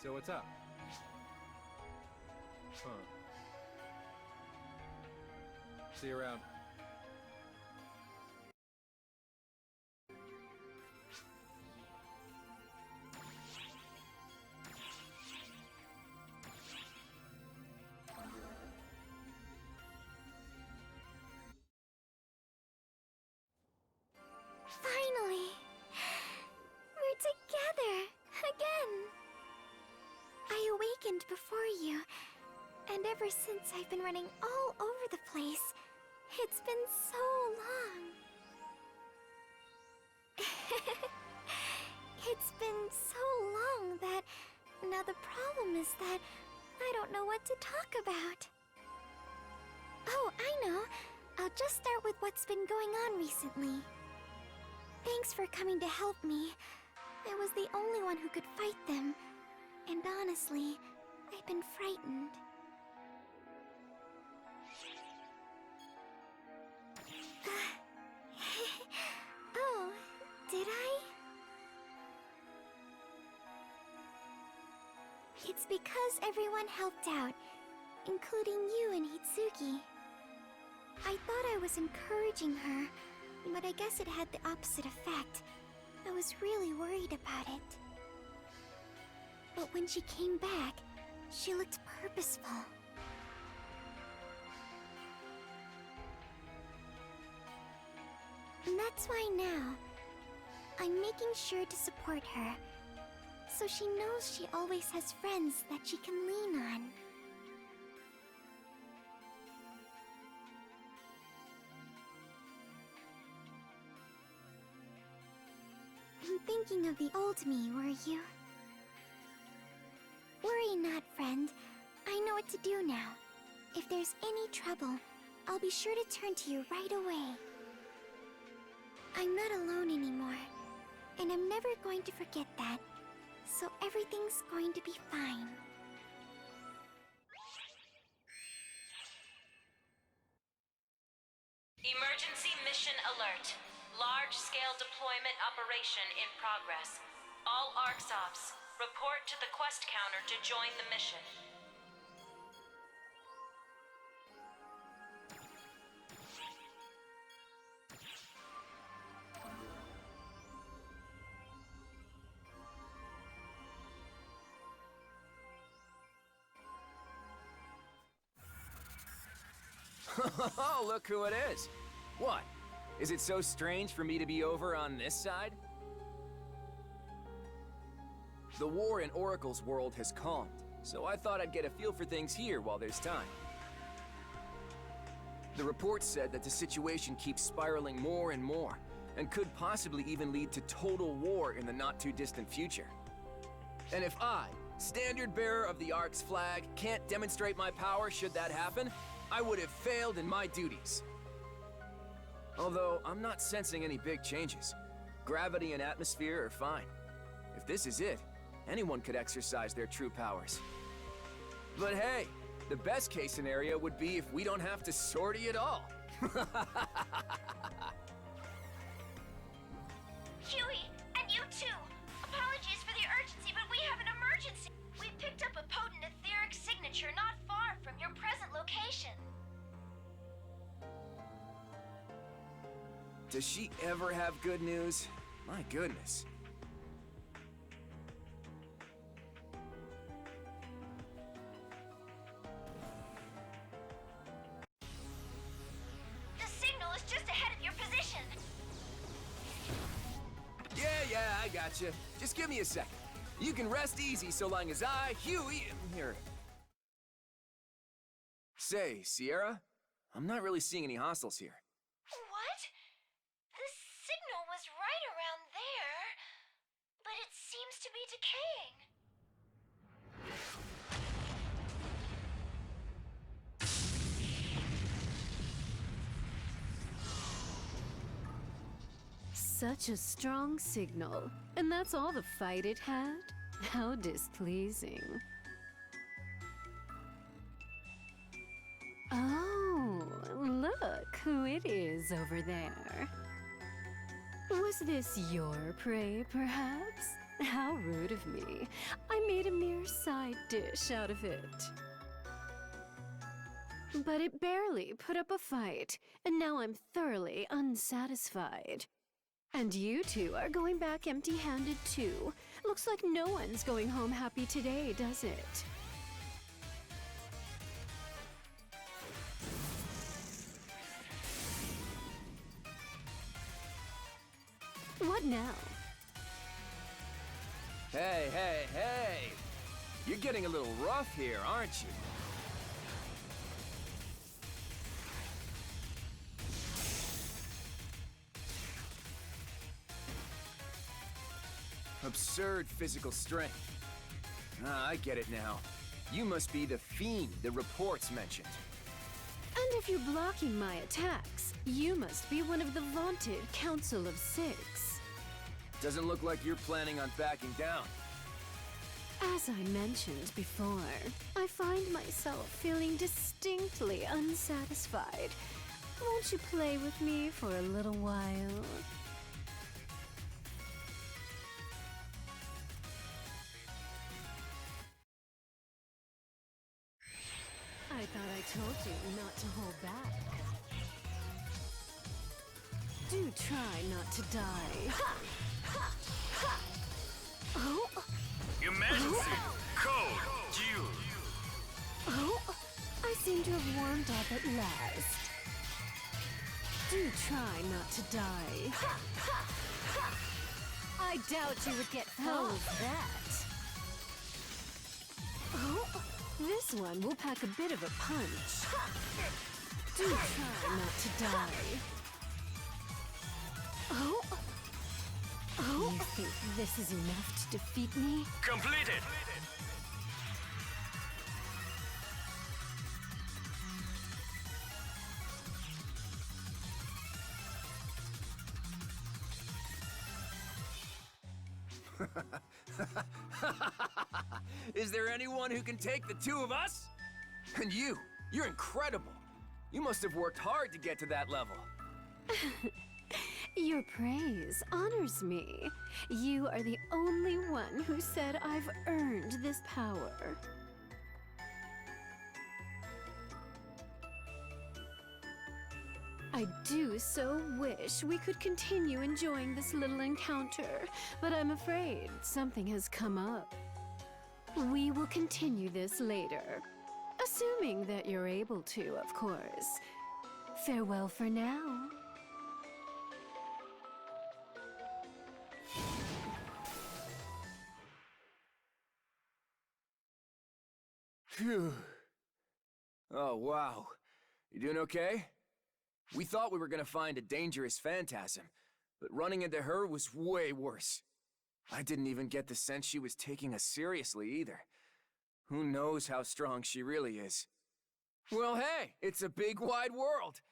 So what's up? Huh. See you around. Finally! We're together! Again! I awakened before you, and ever since I've been running all over the place. It's been so long. It's been so long that now the problem is that I don't know what to talk about. Oh, I know. I'll just start with what's been going on recently. Thanks for coming to help me. I was the only one who could fight them. And honestly, I've been frightened. Oh, did I? It's because everyone helped out, including you and Hitsuki. I thought I was encouraging her, but I guess it had the opposite effect. I was really worried about it. But when she came back, she looked purposeful. And that's why now, I'm making sure to support her, so she knows she always has friends that she can lean on. Thinking of the old me, were you? Worry not, friend. I know what to do now. If there's any trouble, I'll be sure to turn to you right away. I'm not alone anymore, and I'm never going to forget that. So everything's going to be fine. Emergency mission alert. Large-scale deployment operation in progress. All ARCS ops, report to the quest counter to join the mission. Oh, look who it is. What? Is it so strange for me to be over on this side? The war in Oracle's world has calmed, so I thought I'd get a feel for things here while there's time. The report said that the situation keeps spiraling more and more, and could possibly even lead to total war in the not-too-distant future. And if I, standard bearer of the Ark's flag, can't demonstrate my power should that happen, I would have failed in my duties. Although, I'm not sensing any big changes. Gravity and atmosphere are fine. If this is it, anyone could exercise their true powers. But hey, the best case scenario would be if we don't have to sortie at all. Huey, and you too! Apologies for the urgency, but we have an emergency! We picked up a potent etheric signature not far from your present location. Does she ever have good news? My goodness. The signal is just ahead of your position. Yeah, I gotcha. Just give me a second. You can rest easy so long as I, Huey, am here. Say, Sierra, I'm not really seeing any hostiles here. What? The signal was right around there, but it seems to be decaying. Such a strong signal. And that's all the fight it had? How displeasing. Oh, look who it is over there. Was this your prey, perhaps? How rude of me. I made a mere side dish out of it. But it barely put up a fight, and now I'm thoroughly unsatisfied. And you two are going back empty-handed too. Looks like no one's going home happy today, does it? What now? Hey, hey, hey! You're getting a little rough here, aren't you? Absurd physical strength. Ah, I get it now. You must be the fiend the reports mentioned. And if you're blocking my attacks, you must be one of the vaunted Council of Six. Doesn't look like you're planning on backing down. As I mentioned before, I find myself feeling distinctly unsatisfied. Won't you play with me for a little while? I thought I told you not to hold back. Do try not to die. Ha! Ha! Ha! Oh! Emergency! Code due! Oh! I seem to have warmed up at last. Do try not to die. Ha! Ha! Ha! I doubt you would get through that. Oh! This one will pack a bit of a punch. Do try not to die. Oh! Oh! You think this is enough to defeat me? Completed! Is there anyone who can take the two of us? And you're incredible. You must have worked hard to get to that level. Your praise honors me. You are the only one who said I've earned this power. I do so wish we could continue enjoying this little encounter, but I'm afraid something has come up. We will continue this later, assuming that you're able to, of course. Farewell for now. Phew. Oh, wow. You doing okay? We thought we were gonna find a dangerous phantasm, but running into her was way worse. I didn't even get the sense she was taking us seriously either. Who knows how strong she really is? Well, hey, it's a big wide world.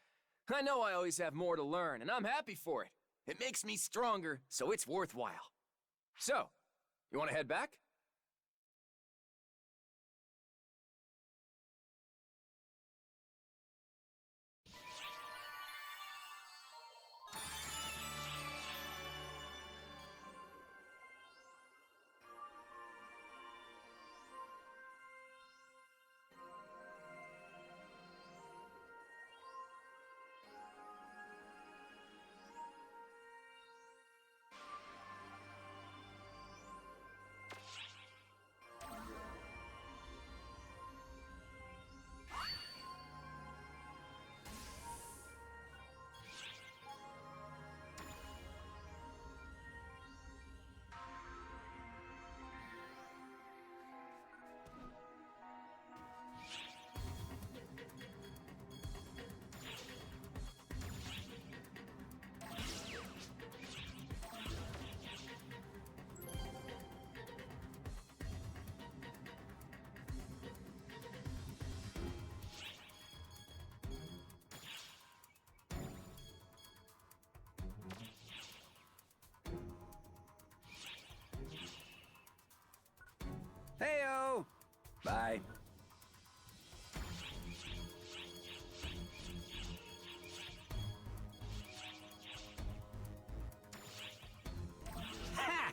I know I always have more to learn, and I'm happy for it. It makes me stronger, so it's worthwhile. So, you wanna head back? Heyo! Bye. Ha!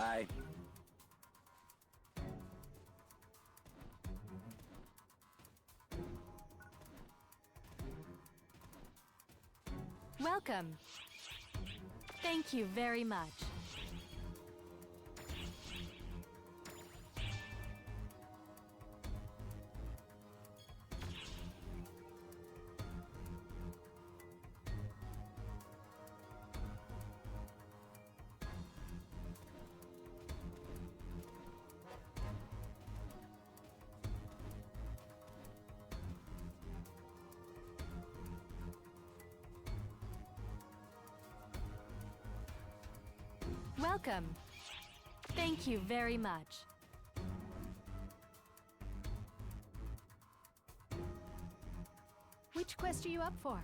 Bye. Welcome. Thank you very much. Welcome. Thank you very much. Which quest are you up for?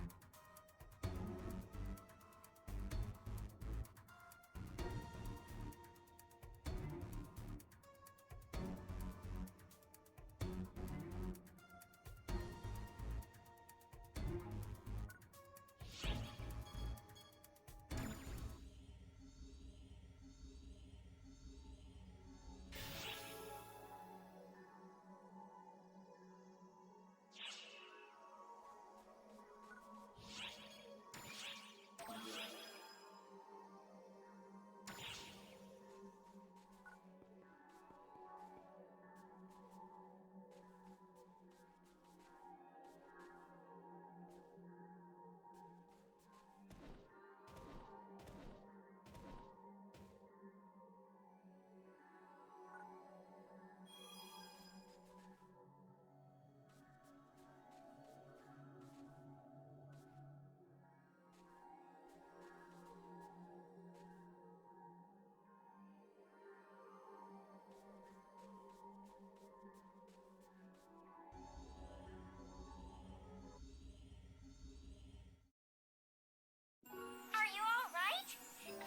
Are you all right?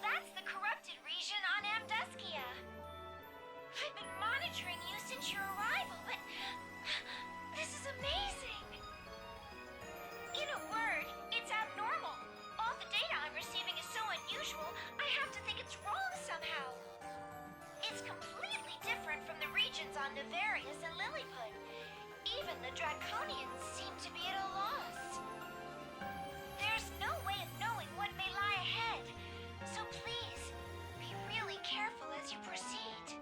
That's the corrupted region on Amduskia. I've been monitoring you since your arrival, but this is amazing. In a word, it's abnormal. All the data I'm receiving is so unusual, I have to think it's wrong somehow. It's completely different from the regions on Nefarious and Lilliput. Even the Draconians seem to be at a loss. There's no way of knowing what may lie ahead. So please, be really careful as you proceed.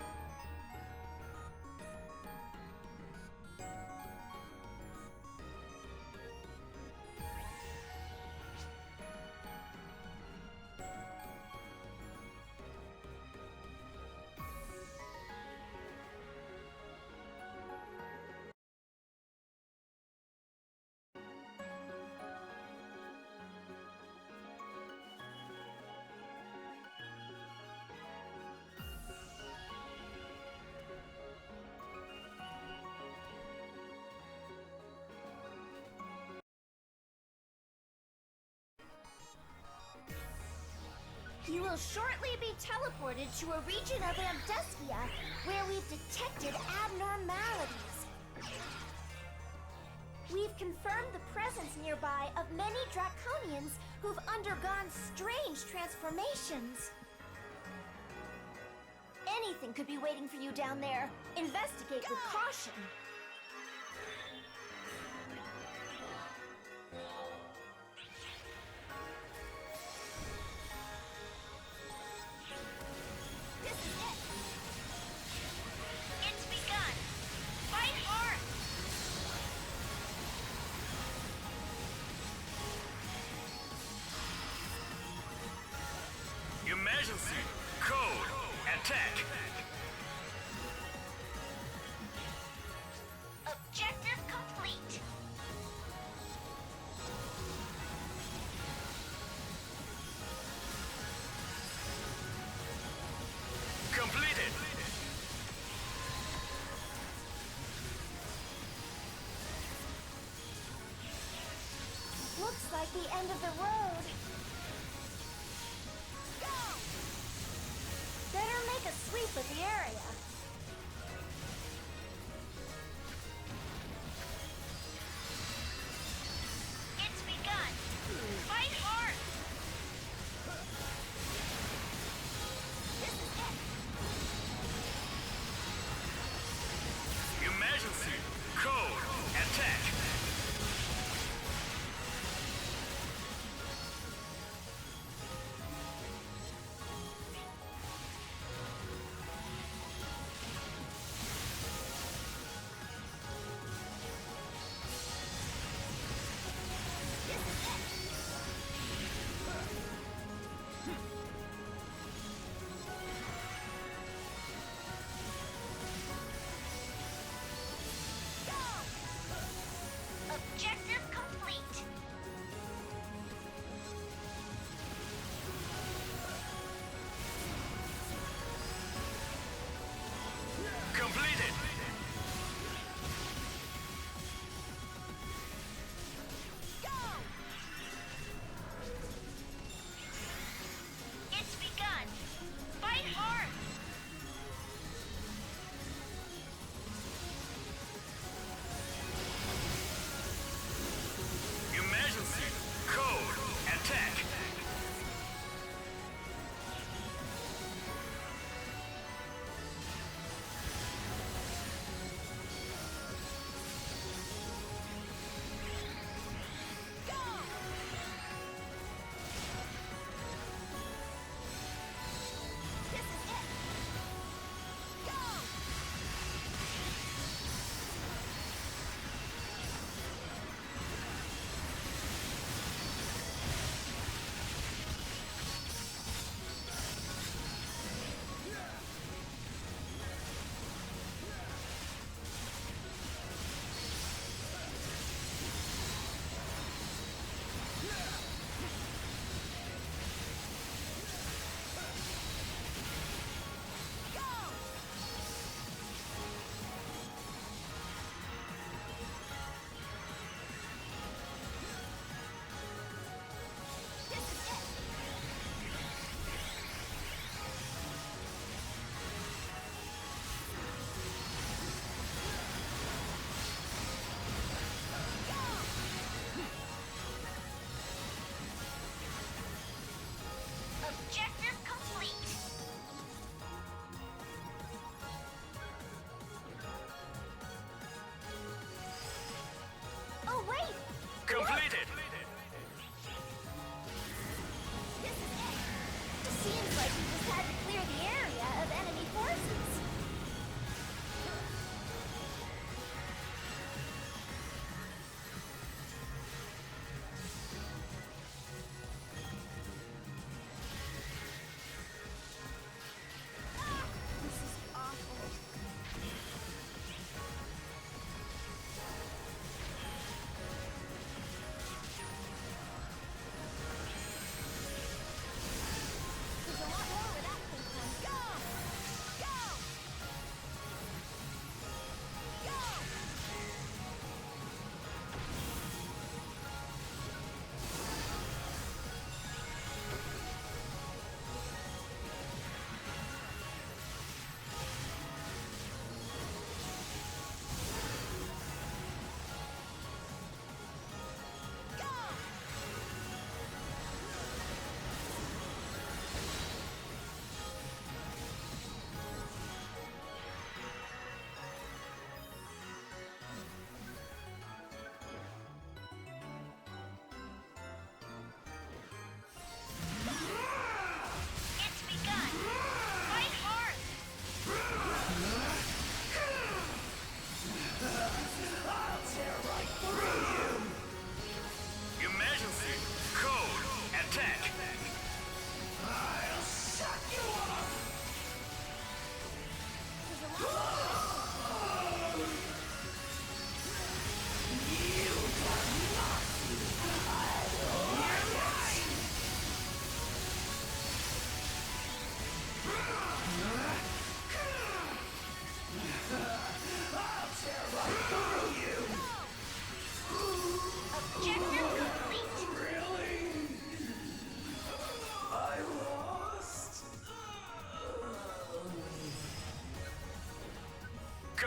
You will shortly be teleported to a region of Amduskia where we've detected abnormalities. We've confirmed the presence nearby of many Draconians who've undergone strange transformations. Anything could be waiting for you down there. Investigate with caution. This is it. It's begun. Fight hard. Emergency! Code! Attack! Objective complete. Completed! Looks like the end of the road. Better make a sweep of the area. It's begun. Fight hard. This is it.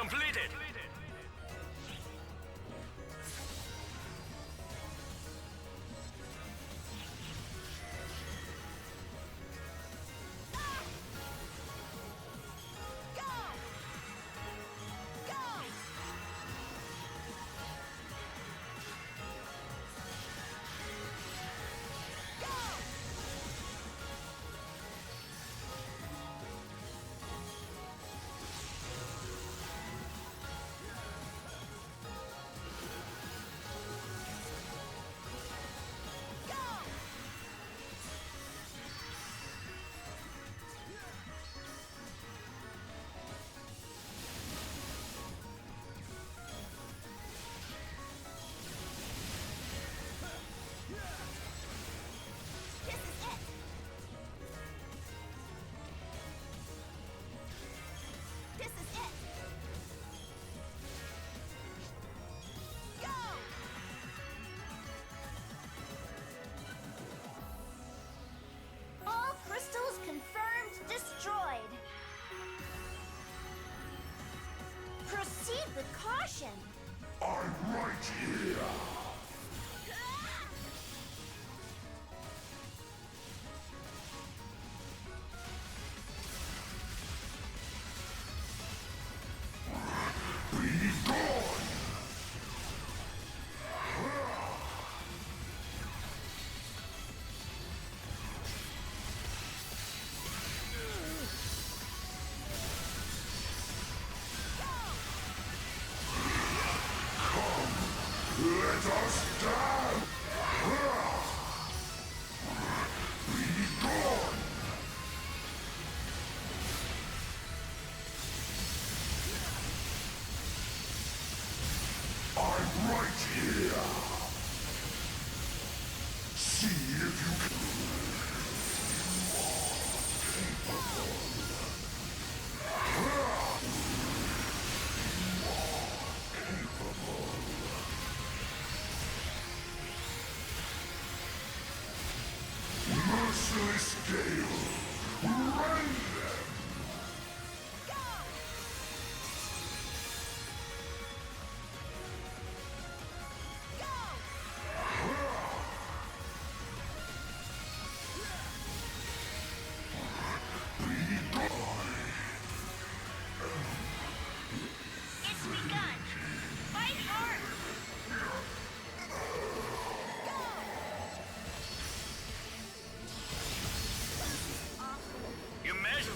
completed. All crystals confirmed destroyed. Proceed with caution. I'm right here! Be gone! Let us down! Be gone! I'm right here! See if you can... Merciless gale! Rend them! Be gone! It's begun. Fight hard. Your measures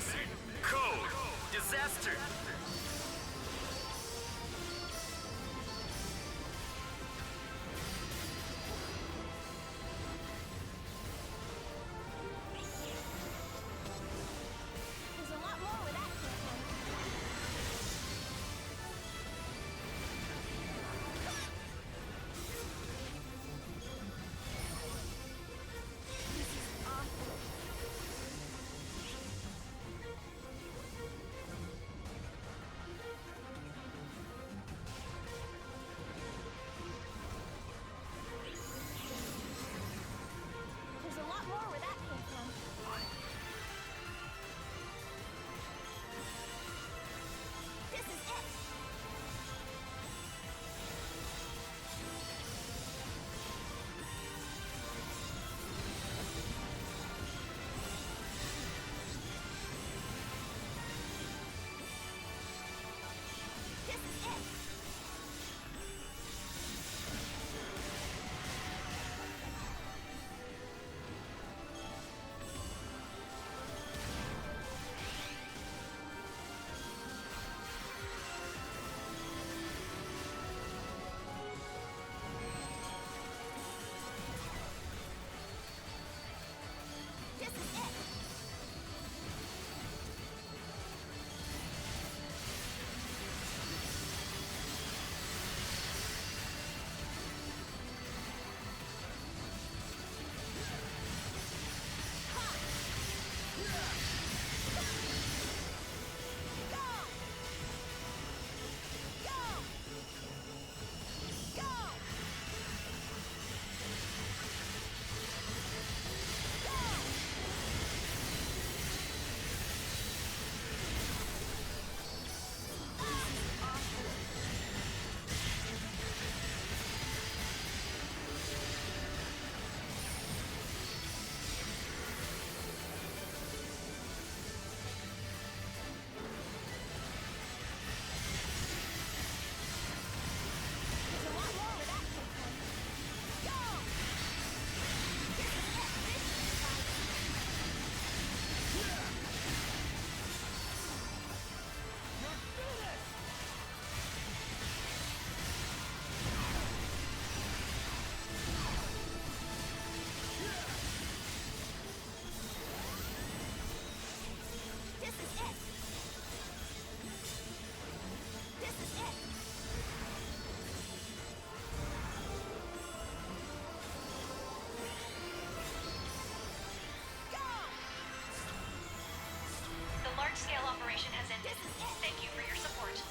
Thank you for your support.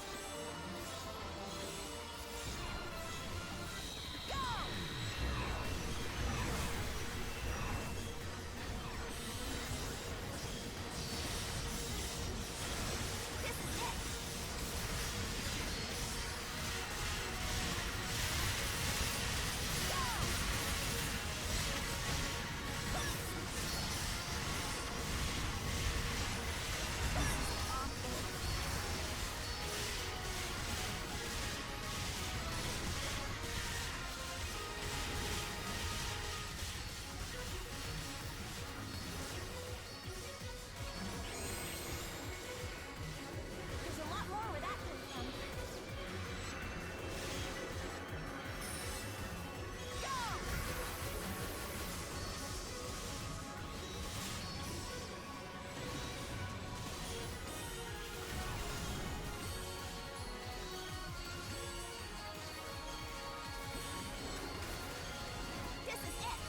There's a lot more where that came from. This is it! There's a lot more where that came from. This is it!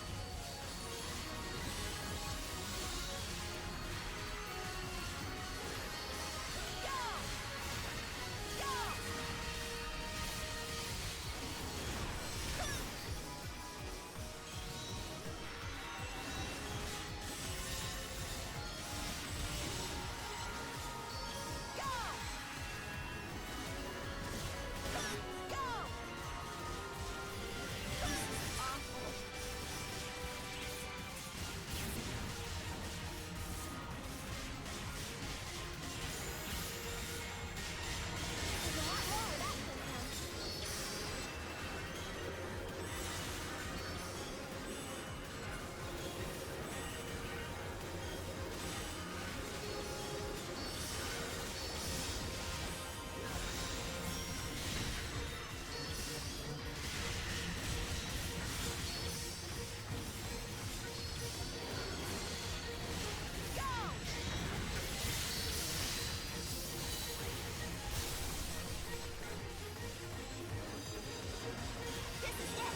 This is it!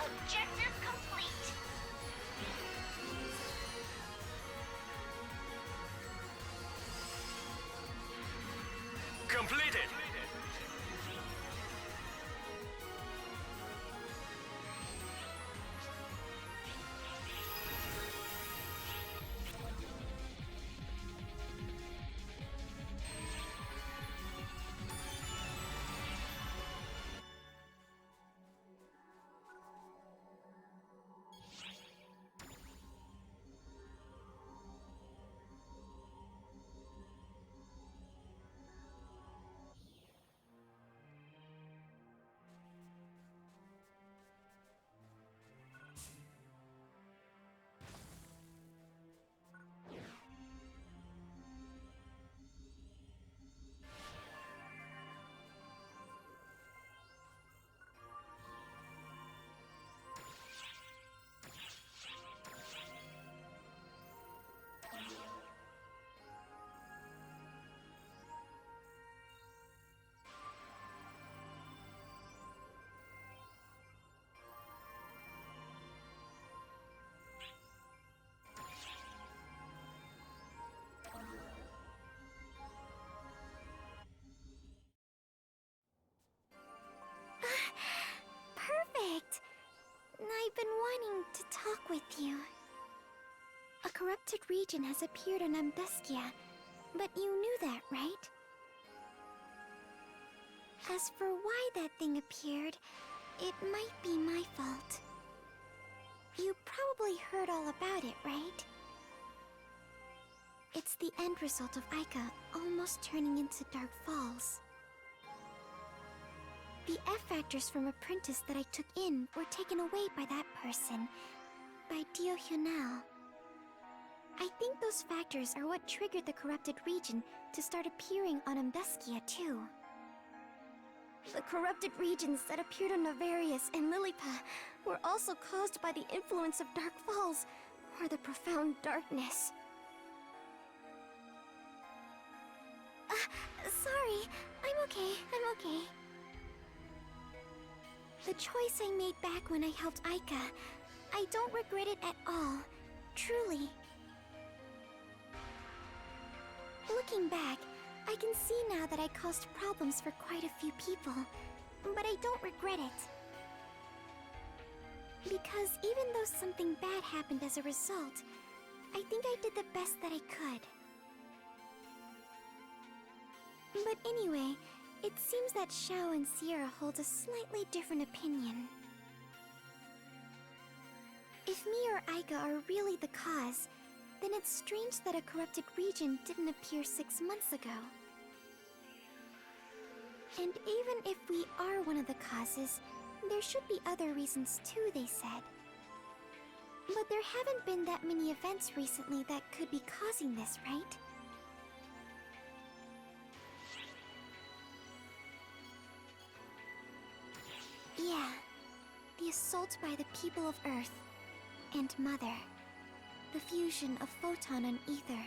Objective complete. Completed. Perfect! I've been wanting to talk with you. A corrupted region has appeared on Amduskia, but you knew that, right? As for why that thing appeared, it might be my fault. You probably heard all about it, right? It's the end result of Aika almost turning into Dark Falls. The F factors from Apprentice that I took in were taken away by that person, by Dio Hyunal. I think those factors are what triggered the corrupted region to start appearing on Amduskia too. The corrupted regions that appeared on Navarius and Lilipa were also caused by the influence of Dark Falls, or the profound darkness. Sorry. I'm okay. The choice I made back when I helped Aika, I don't regret it at all. Truly. Looking back, I can see now that I caused problems for quite a few people, but I don't regret it. Because even though something bad happened as a result, I think I did the best that I could. But anyway, it seems that Xiao and Sierra hold a slightly different opinion. If me or Aika are really the cause, then it's strange that a corrupted region didn't appear 6 months ago. And even if we are one of the causes, there should be other reasons too, they said. But there haven't been that many events recently that could be causing this, right? Yeah, the assault by the people of Earth, and Mother. The fusion of photon and ether.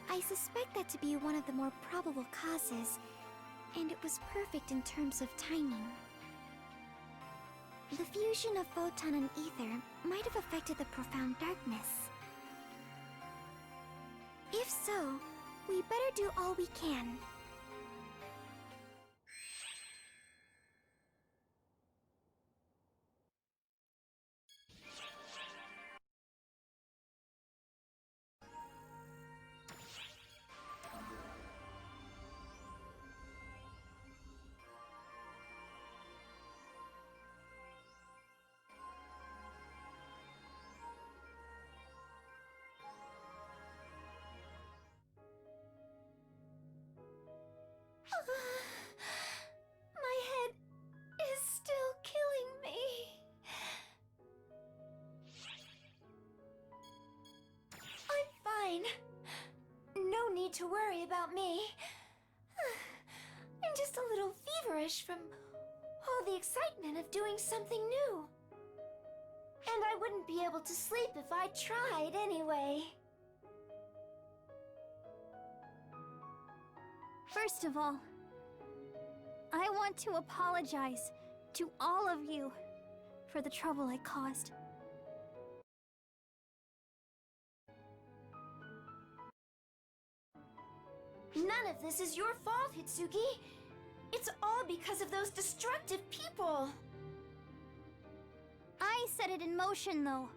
I suspect that to be one of the more probable causes, and it was perfect in terms of timing. The fusion of photon and ether might have affected the profound darkness. If so, we better do all we can. My head is still killing me. I'm fine. No need to worry about me. I'm just a little feverish from all the excitement of doing something new. And I wouldn't be able to sleep if I tried anyway. First of all, I want to apologize to all of you for the trouble I caused. None of this is your fault, Hitsugi. It's all because of those destructive people. I set it in motion, though.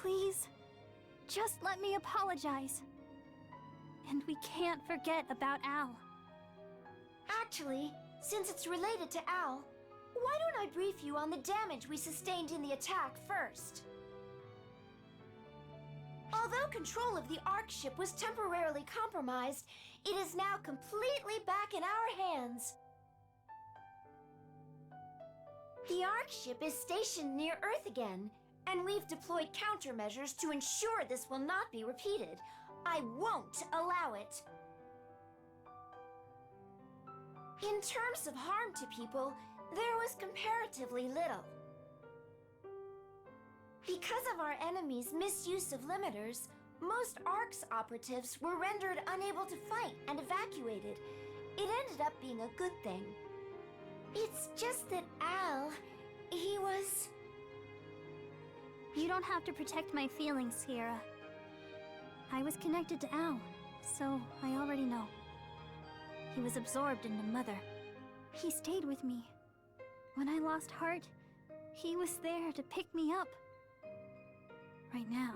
Please, just let me apologize. And we can't forget about Al. Actually, since it's related to Al, why don't I brief you on the damage we sustained in the attack first? Although control of the Ark ship was temporarily compromised, it is now completely back in our hands. The Ark ship is stationed near Earth again, and we've deployed countermeasures to ensure this will not be repeated. I won't allow it. In terms of harm to people, there was comparatively little. Because of our enemy's misuse of limiters, most ARC's operatives were rendered unable to fight and evacuated. It ended up being a good thing. It's just that Al, he was... You don't have to protect my feelings, Sierra. I was connected to Al, so I already know. He was absorbed into Mother. He stayed with me. When I lost heart, he was there to pick me up. Right now,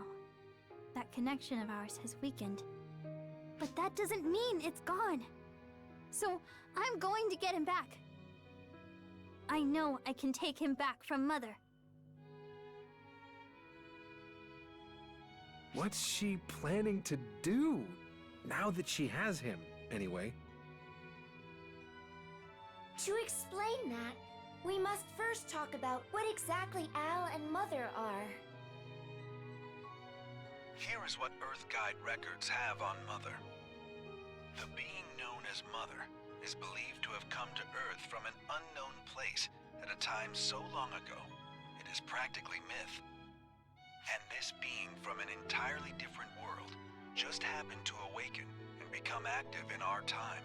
that connection of ours has weakened. But that doesn't mean it's gone. So I'm going to get him back. I know I can take him back from Mother. What's she planning to do? Now that she has him, anyway. To explain that, we must first talk about what exactly Al and Mother are. Here is what Earth Guide records have on Mother. The being known as Mother is believed to have come to Earth from an unknown place at a time so long ago, it is practically myth. And this being from an entirely different world just happened to awaken and become active in our time.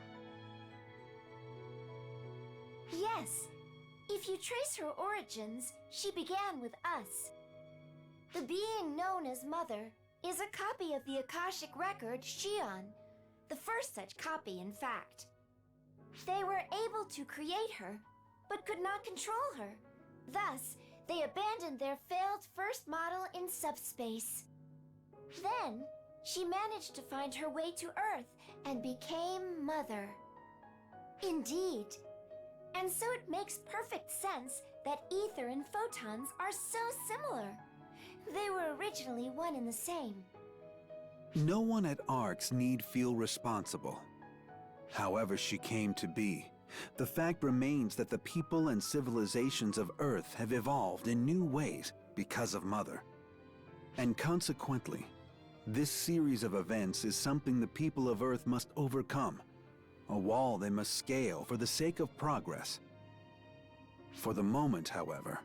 Yes. If you trace her origins, she began with us. The being known as Mother is a copy of the Akashic record, Shion, the first such copy, in fact. They were able to create her, but could not control her. Thus, they abandoned their failed first model in subspace. Then, she managed to find her way to Earth and became Mother. Indeed. And so it makes perfect sense that ether and photons are so similar. They were originally one and the same. No one at ARX need feel responsible. However she came to be, the fact remains that the people and civilizations of Earth have evolved in new ways because of Mother. And consequently, this series of events is something the people of Earth must overcome, a wall they must scale for the sake of progress. For the moment, however,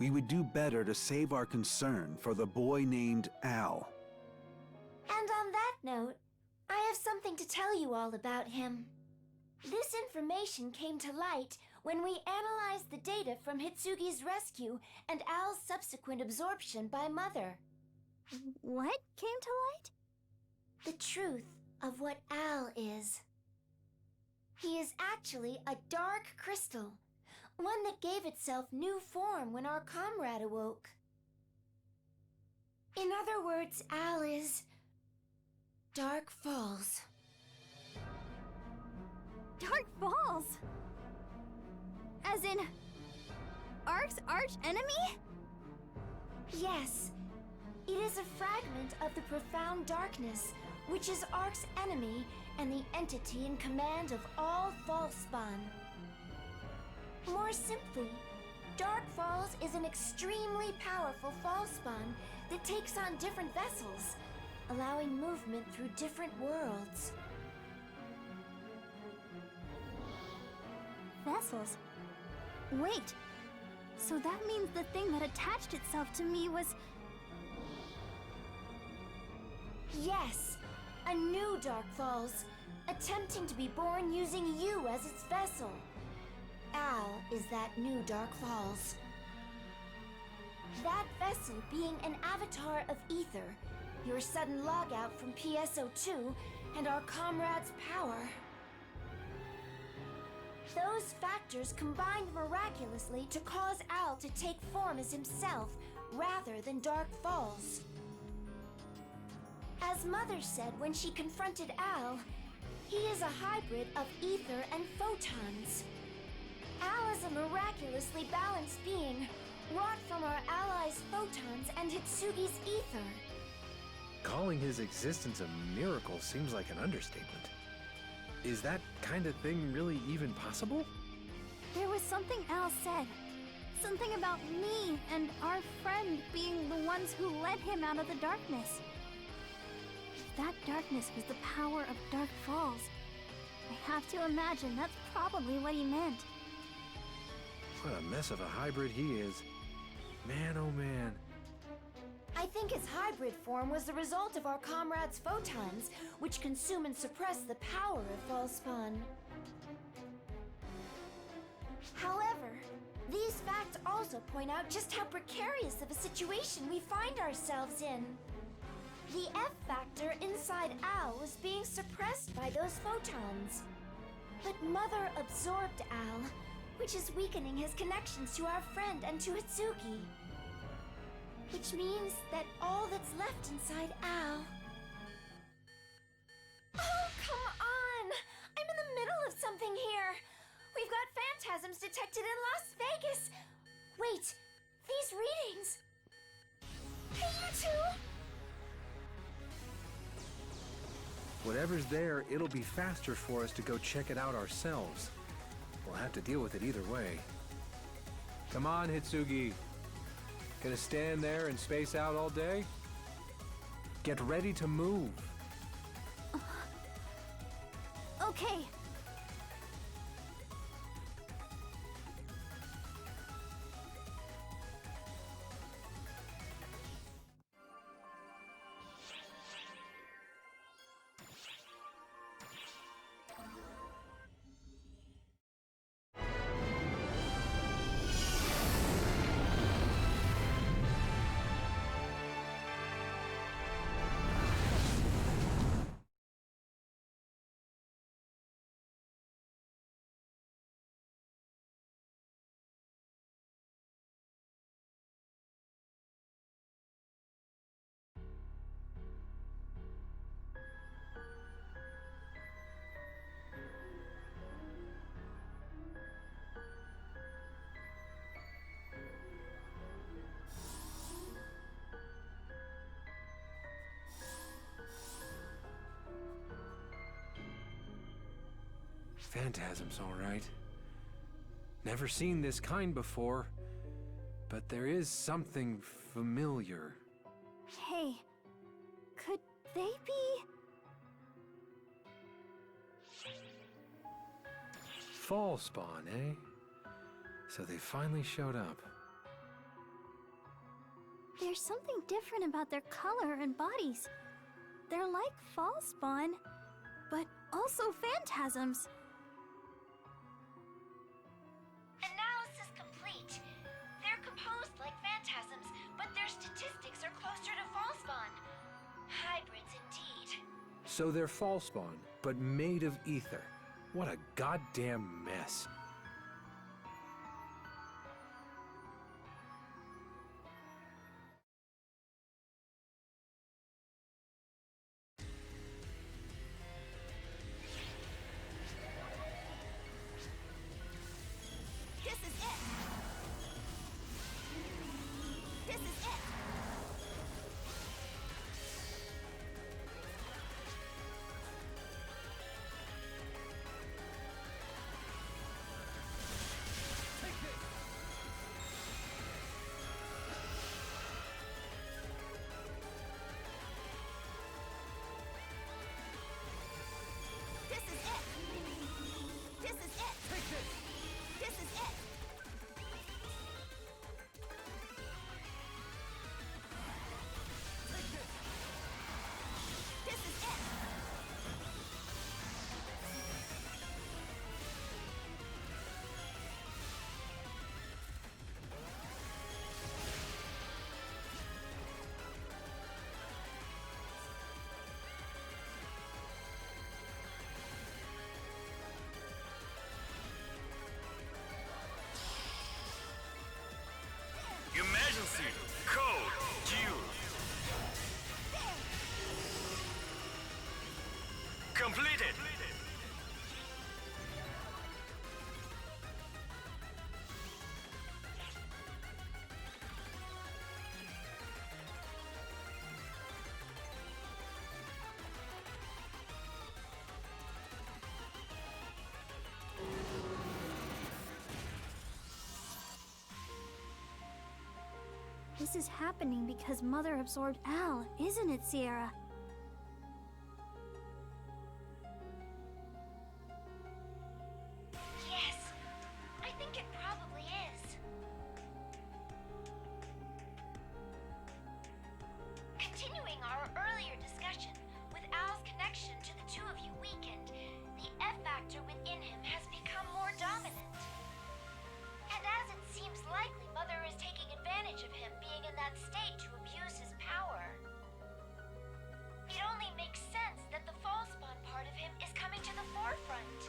we would do better to save our concern for the boy named Al. And on that note, I have something to tell you all about him. This information came to light when we analyzed the data from Hitsugi's rescue and Al's subsequent absorption by Mother. What came to light? The truth of what Al is. He is actually a dark crystal, one that gave itself new form when our comrade awoke. In other words, Al is Dark Falls. Dark Falls? As in, ARC's arch enemy? Yes. It is a fragment of the profound darkness, which is ARC's enemy and the entity in command of all Falspawn. More simply, Dark Falls is an extremely powerful Falspawn that takes on different vessels, allowing movement through different worlds. Vessels? Wait, so that means the thing that attached itself to me was... Yes, a new Dark Falls, attempting to be born using you as its vessel. Al is that new Dark Falls. That vessel being an avatar of Ether, your sudden logout from PSO2, and our comrade's power. Those factors combined miraculously to cause Al to take form as himself, rather than Dark Falls. As Mother said when she confronted Al, he is a hybrid of ether and photons. Al is a miraculously balanced being, wrought from our allies' photons and Hitsugi's ether. Calling his existence a miracle seems like an understatement. Is that kind of thing really even possible? There was something Al said. Something about me and our friend being the ones who led him out of the darkness. If that darkness was the power of Dark Falls, I have to imagine that's probably what he meant. What a mess of a hybrid he is. Man, oh man. I think his hybrid form was the result of our comrade's photons, which consume and suppress the power of Falspawn. However, these facts also point out just how precarious of a situation we find ourselves in. The F factor inside Al was being suppressed by those photons. But Mother absorbed Al, which is weakening his connections to our friend and to Hitsugi. Which means that all that's left inside Al... Oh, come on! I'm in the middle of something here! We've got phantasms detected in Las Vegas! Wait, these readings... Hey, you two! Whatever's there, it'll be faster for us to go check it out ourselves. Or We'll have to deal with it either way. Come on, Hitsugi. Gonna stand there and space out all day? Get ready to move. Okay. Phantasms, all right. Never seen this kind before, but there is something familiar. Hey, could they be? Fall spawn, eh? So they finally showed up. There's something different about their color and bodies. They're like fall spawn, but also phantasms. Analysis complete. They're composed like phantasms, but their statistics are closer to fall spawn. Hybrids indeed. So they're fall spawn, but made of ether. What a goddamn mess. This is it. This is it. This is it. This is it. This is it. This is it. Emergency code used. Completed. This is happening because Mother absorbed Al, isn't it, Sierra? Yes, I think it probably is. Continuing our earlier discussion, with Al's connection to the two of you weakened, the F factor within him has become more dominant. And as it seems likely Mother is taking advantage of him being in that state to abuse his power, it only makes sense that the fall spawn part of him is coming to the forefront.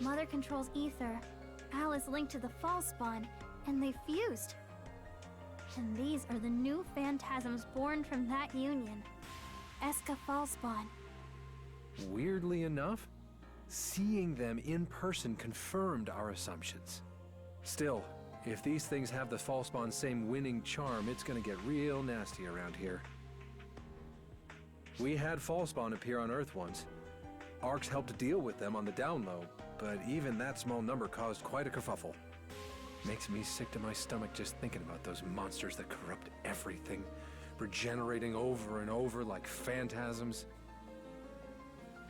Mother controls ether. Al is linked to the fall spawn, and they fused. And these are the new phantasms born from that union. Eska fall spawn. Weirdly enough, seeing them in person confirmed our assumptions. Still, if these things have the fall spawn's same winning charm, it's gonna get real nasty around here. We had fall spawn appear on Earth once. Arcs helped deal with them on the down low, but even that small number caused quite a kerfuffle. Makes me sick to my stomach just thinking about those monsters that corrupt everything, regenerating over and over like phantasms.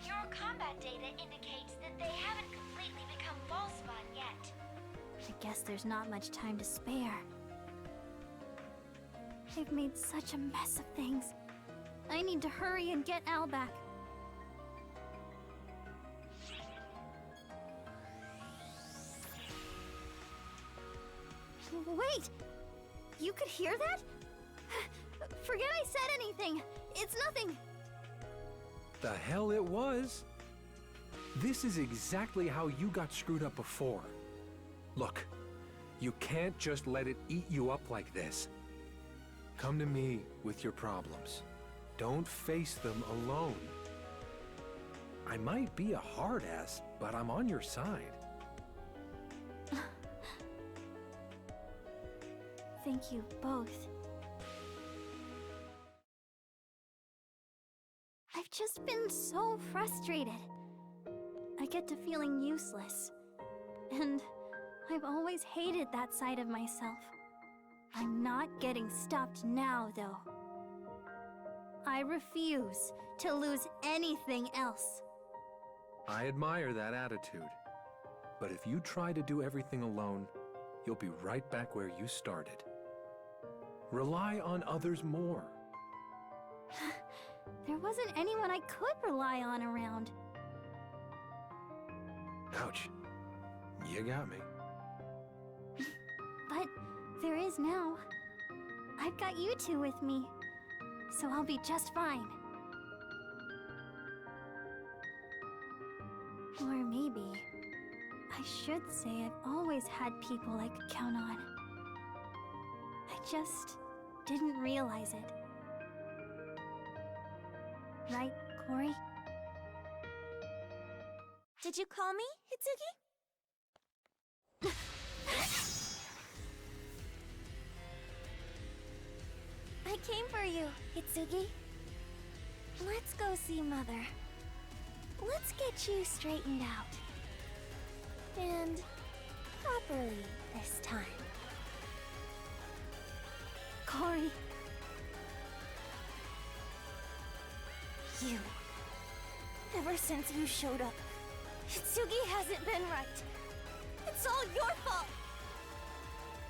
Your combat data indicates that they haven't completely become Ballspawn yet. I guess there's not much time to spare. They've made such a mess of things. I need to hurry and get Al back. Wait! You could hear that? Forget I said anything. It's nothing. The hell it was? This is exactly how you got screwed up before. Look, you can't just let it eat you up like this. Come to me with your problems. Don't face them alone. I might be a hard ass, but I'm on your side. Thank you both. I've just been so frustrated. I get to feeling useless. And I've always hated that side of myself. I'm not getting stopped now, though. I refuse to lose anything else. I admire that attitude. But if you try to do everything alone, you'll be right back where you started. Rely on others more. There wasn't anyone I could rely on around. Ouch. You got me. But there is now. I've got you two with me, so I'll be just fine. Or maybe I should say I've always had people I could count on. I just didn't realize it. Right, Corey? Did you call me, Hitsugi? I came for you, Hitsugi. Let's go see Mother. Let's get you straightened out. And properly this time. Corey. You. Ever since you showed up, Hitsugi hasn't been right. It's all your fault.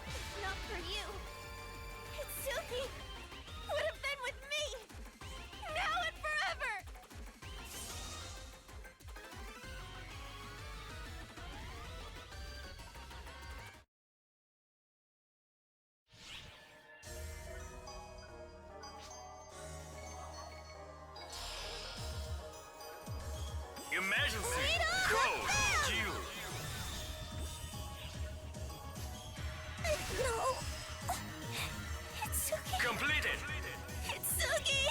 If not for you, Hitsugi would have been with me, now and forever. Emergency code due. No. Hitsugi. Completed. Hitsugi.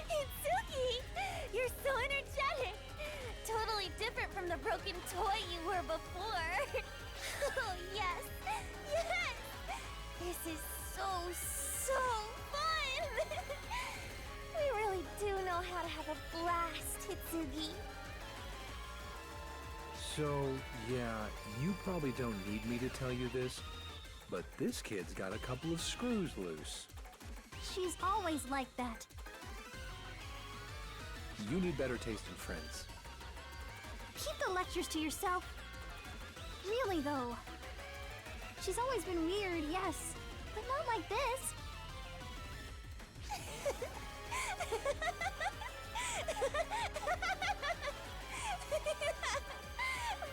Hitsugi, you're so energetic. Totally different from the broken toy you were before. Oh, yes. Yes. This is so fun. We really do know how to have a blast, Hitsugi. So, yeah, you probably don't need me to tell you this, but this kid's got a couple of screws loose. She's always like that. You need better taste in friends. Keep the lectures to yourself. Really, though. She's always been weird, yes, but not like this.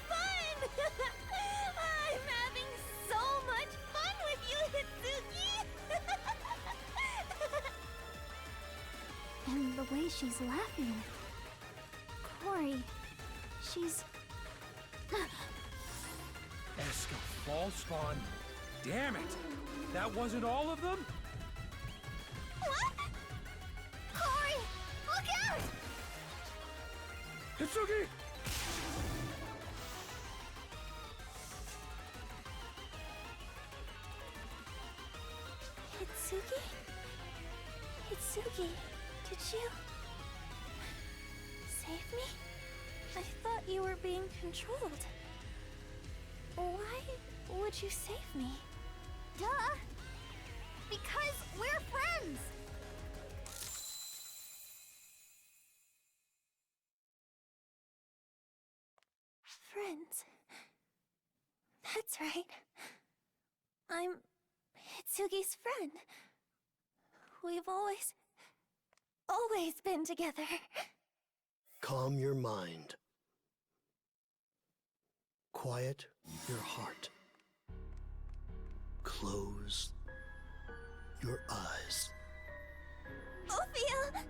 Fun! I'm having so much fun with you, Hitsugi! And the way she's laughing. Corey, she's... Eska false spawn. Damn it! That wasn't all of them? What? Corey, look out! Hitsugi! Hitsugi, did you save me? I thought you were being controlled. Why would you save me? Duh! Because we're friends! Friends. That's right. I'm Hitsugi's friend. We've always been together. Calm your mind. Quiet your heart. Close your eyes. Ophia!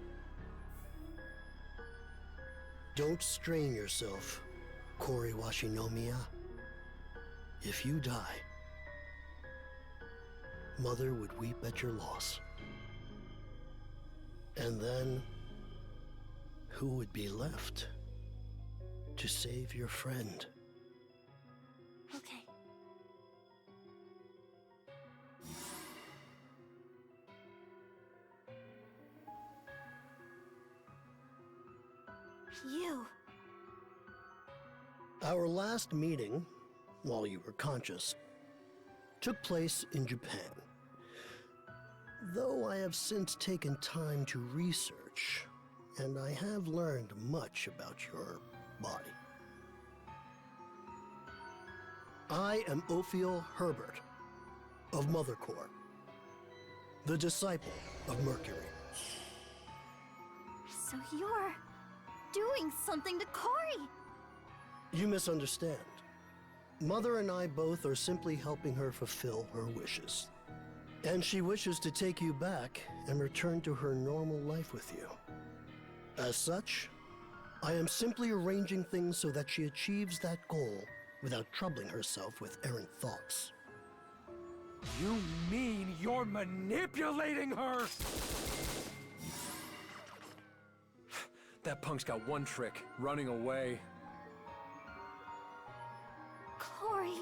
Don't strain yourself, Kori Washinomiya. If you die, Mother would weep at your loss. And then, who would be left to save your friend? Okay. You. Our last meeting, while you were conscious, took place in Japan. Though I have since taken time to research, and I have learned much about your body. I am Ophiel Herbert of Mother Core, the disciple of Mercury. So you're doing something to Corey! You misunderstand. Mother and I both are simply helping her fulfill her wishes. And she wishes to take you back and return to her normal life with you. As such, I am simply arranging things so that she achieves that goal without troubling herself with errant thoughts. You mean you're manipulating her? That punk's got one trick, running away. Corey.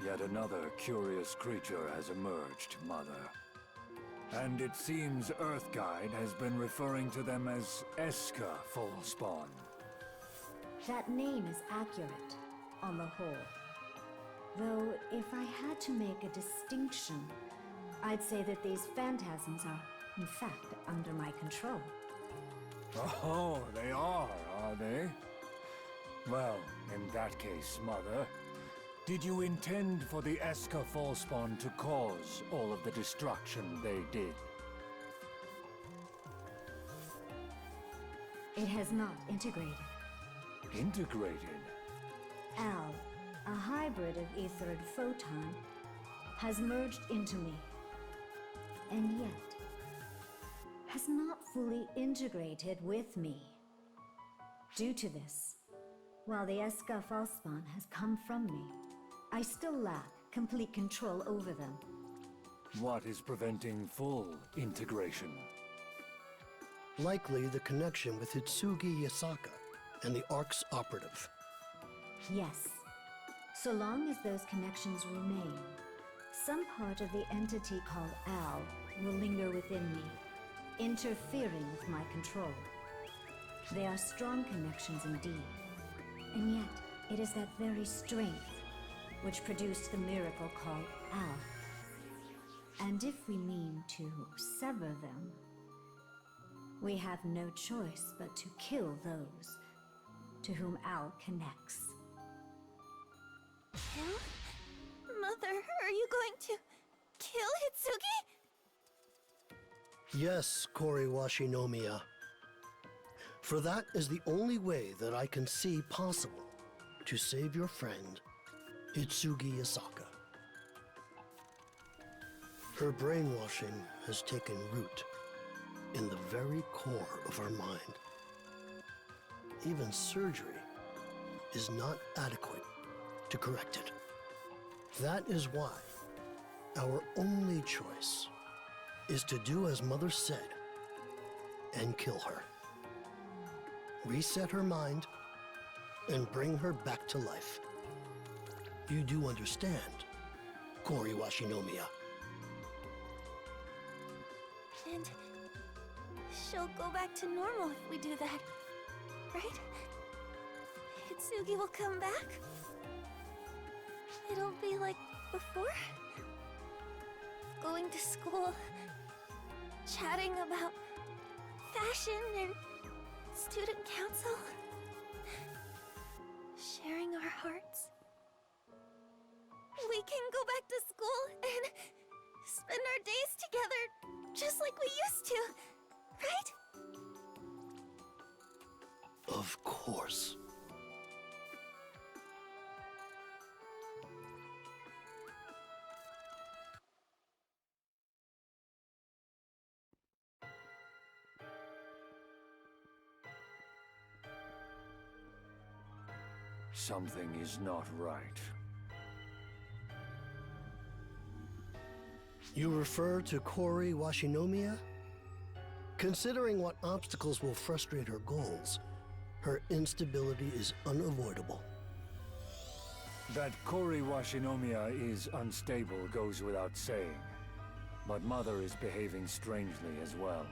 Yet another curious creature has emerged, Mother. And it seems Earthguide has been referring to them as Eska Fullspawn. That name is accurate, on the whole. Though, if I had to make a distinction, I'd say that these phantasms are, in fact, under my control. Oh, they are they? Well, in that case, Mother, did you intend for the Eska Fullspawn to cause all of the destruction they did? It has not integrated. Integrated? Al, a hybrid of ether and photon, has merged into me. And yet, has not fully integrated with me. Due to this, while the Eska Fullspawn has come from me, I still lack complete control over them. What is preventing full integration? Likely the connection with Hitsugi Yasaka and the Ark's operative. Yes. So long as those connections remain, some part of the entity called Al will linger within me, interfering with my control. They are strong connections indeed. And yet, it is that very strength which produced the miracle called Al. And if we mean to sever them, we have no choice but to kill those to whom Al connects. Kill? Mother, are you going to kill Hitsugi? Yes, Kori Washinomiya. For that is the only way that I can see possible to save your friend, Hitsugi Asaka. Her brainwashing has taken root in the very core of her mind. Even surgery is not adequate to correct it. That is why our only choice is to do as Mother said and kill her. Reset her mind and bring her back to life. You do understand, Kori Washinomiya. And she'll go back to normal if we do that, right? Hitsugi will come back? It'll be like before? Going to school, chatting about fashion and student council, sharing our hearts. We can go back to school and spend our days together just like we used to, right? Of course. Something is not right. You refer to Kori Washinomiya? Considering what obstacles will frustrate her goals, her instability is unavoidable. That Kori Washinomiya is unstable goes without saying. But Mother is behaving strangely as well.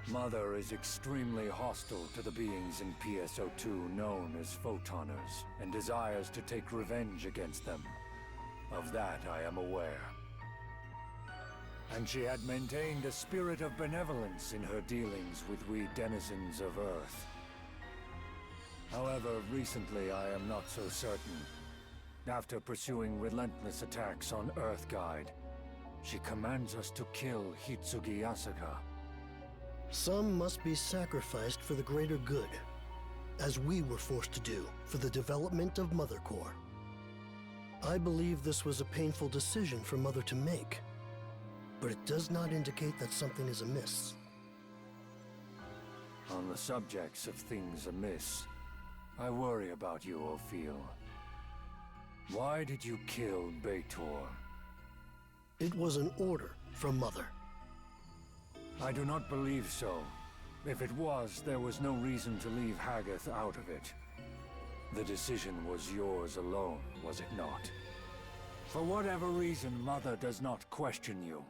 Mother is extremely hostile to the beings in PSO2 known as Photoners, and desires to take revenge against them. Of that I am aware. And she had maintained a spirit of benevolence in her dealings with we denizens of Earth. However, recently I am not so certain. After pursuing relentless attacks on Earthguide, she commands us to kill Hitsugi Asaka. Some must be sacrificed for the greater good, as we were forced to do for the development of Mother Core. I believe this was a painful decision for Mother to make, but it does not indicate that something is amiss. On the subjects of things amiss, I worry about you, Ophiel. Why did you kill Beitor? It was an order from Mother. I do not believe so. If it was, there was no reason to leave Haggath out of it. The decision was yours alone, was it not? For whatever reason, Mother does not question you,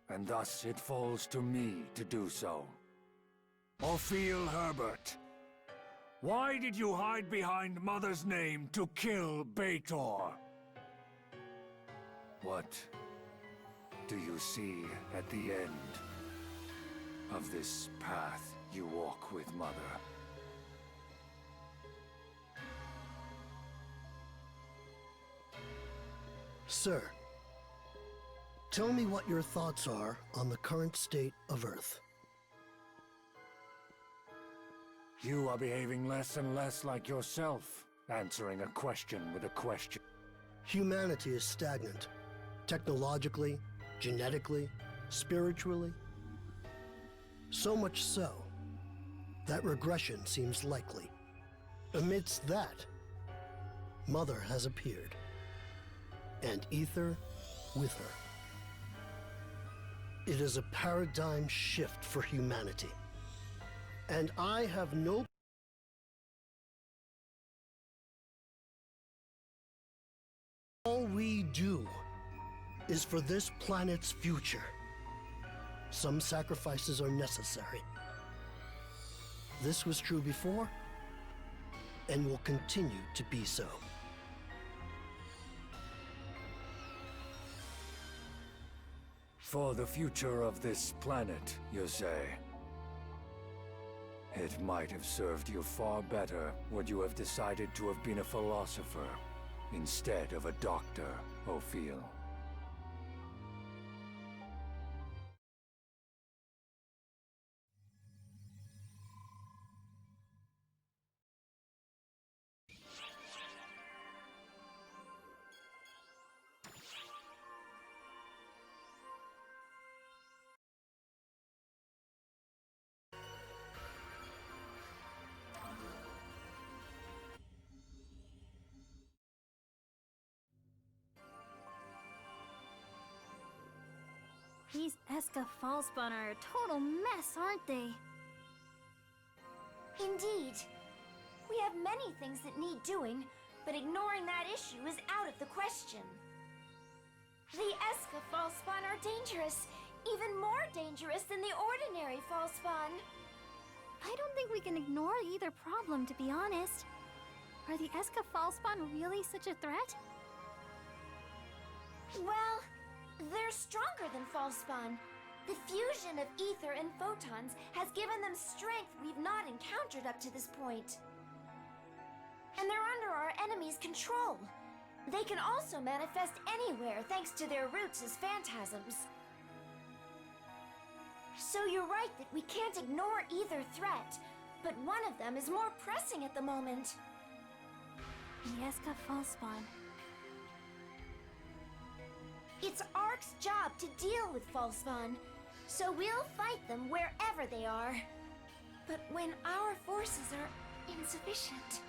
and thus it falls to me to do so. Ophiel Herbert, why did you hide behind Mother's name to kill Beitor? What do you see at the end of this path you walk with Mother? Sir, tell me what your thoughts are on the current state of Earth. You are behaving less and less like yourself, answering a question with a question. Humanity is stagnant, technologically, genetically, spiritually. So much so, that regression seems likely. Amidst that, Mother has appeared, and Ether with her. It is a paradigm shift for humanity, and I have no all we do is for this planet's future. Some sacrifices are necessary. This was true before, and will continue to be so. For the future of this planet, you say? It might have served you far better would you have decided to have been a philosopher instead of a doctor, Ophiel. These Eska Fallspawn are a total mess, aren't they? Indeed. We have many things that need doing, but ignoring that issue is out of the question. The Eska Fallspawn are dangerous, even more dangerous than the ordinary Fallspawn. I don't think we can ignore either problem, to be honest. Are the Eska Fallspawn really such a threat? Well, they're stronger than Fallspawn. The fusion of ether and photons has given them strength we've not encountered up to this point. And they're under our enemy's control. They can also manifest anywhere thanks to their roots as phantasms. So you're right that we can't ignore either threat, but one of them is more pressing at the moment. The Eska Fallspawn. It's ARC's job to deal with Fallspawn, so we'll fight them wherever they are. But when our forces are insufficient...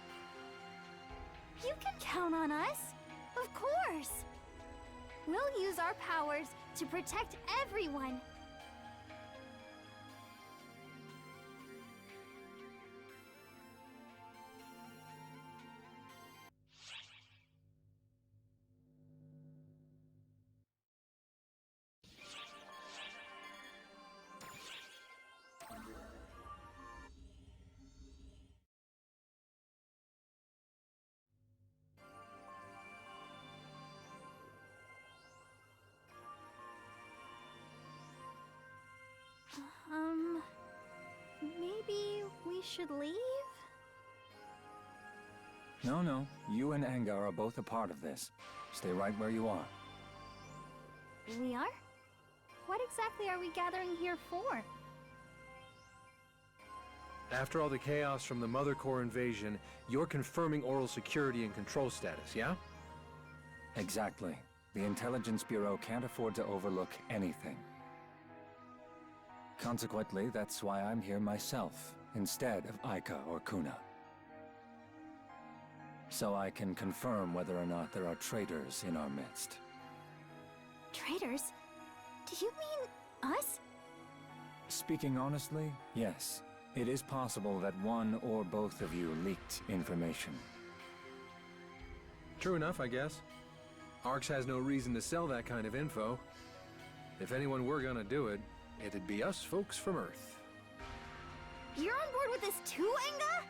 You can count on us! Of course! We'll use our powers to protect everyone! Maybe we should leave? No. You and Angar are both a part of this. Stay right where you are. We are? What exactly are we gathering here for? After all the chaos from the Mother Core invasion, you're confirming oral security and control status, yeah? Exactly. The Intelligence Bureau can't afford to overlook anything. Consequently, that's why I'm here myself, instead of Aika or Kuna. So I can confirm whether or not there are traitors in our midst. Traitors? Do you mean us? Speaking honestly, yes. It is possible that one or both of you leaked information. True enough, I guess. Arx has no reason to sell that kind of info. If anyone were gonna do it, it'd be us folks from Earth. You're on board with this too, Enga?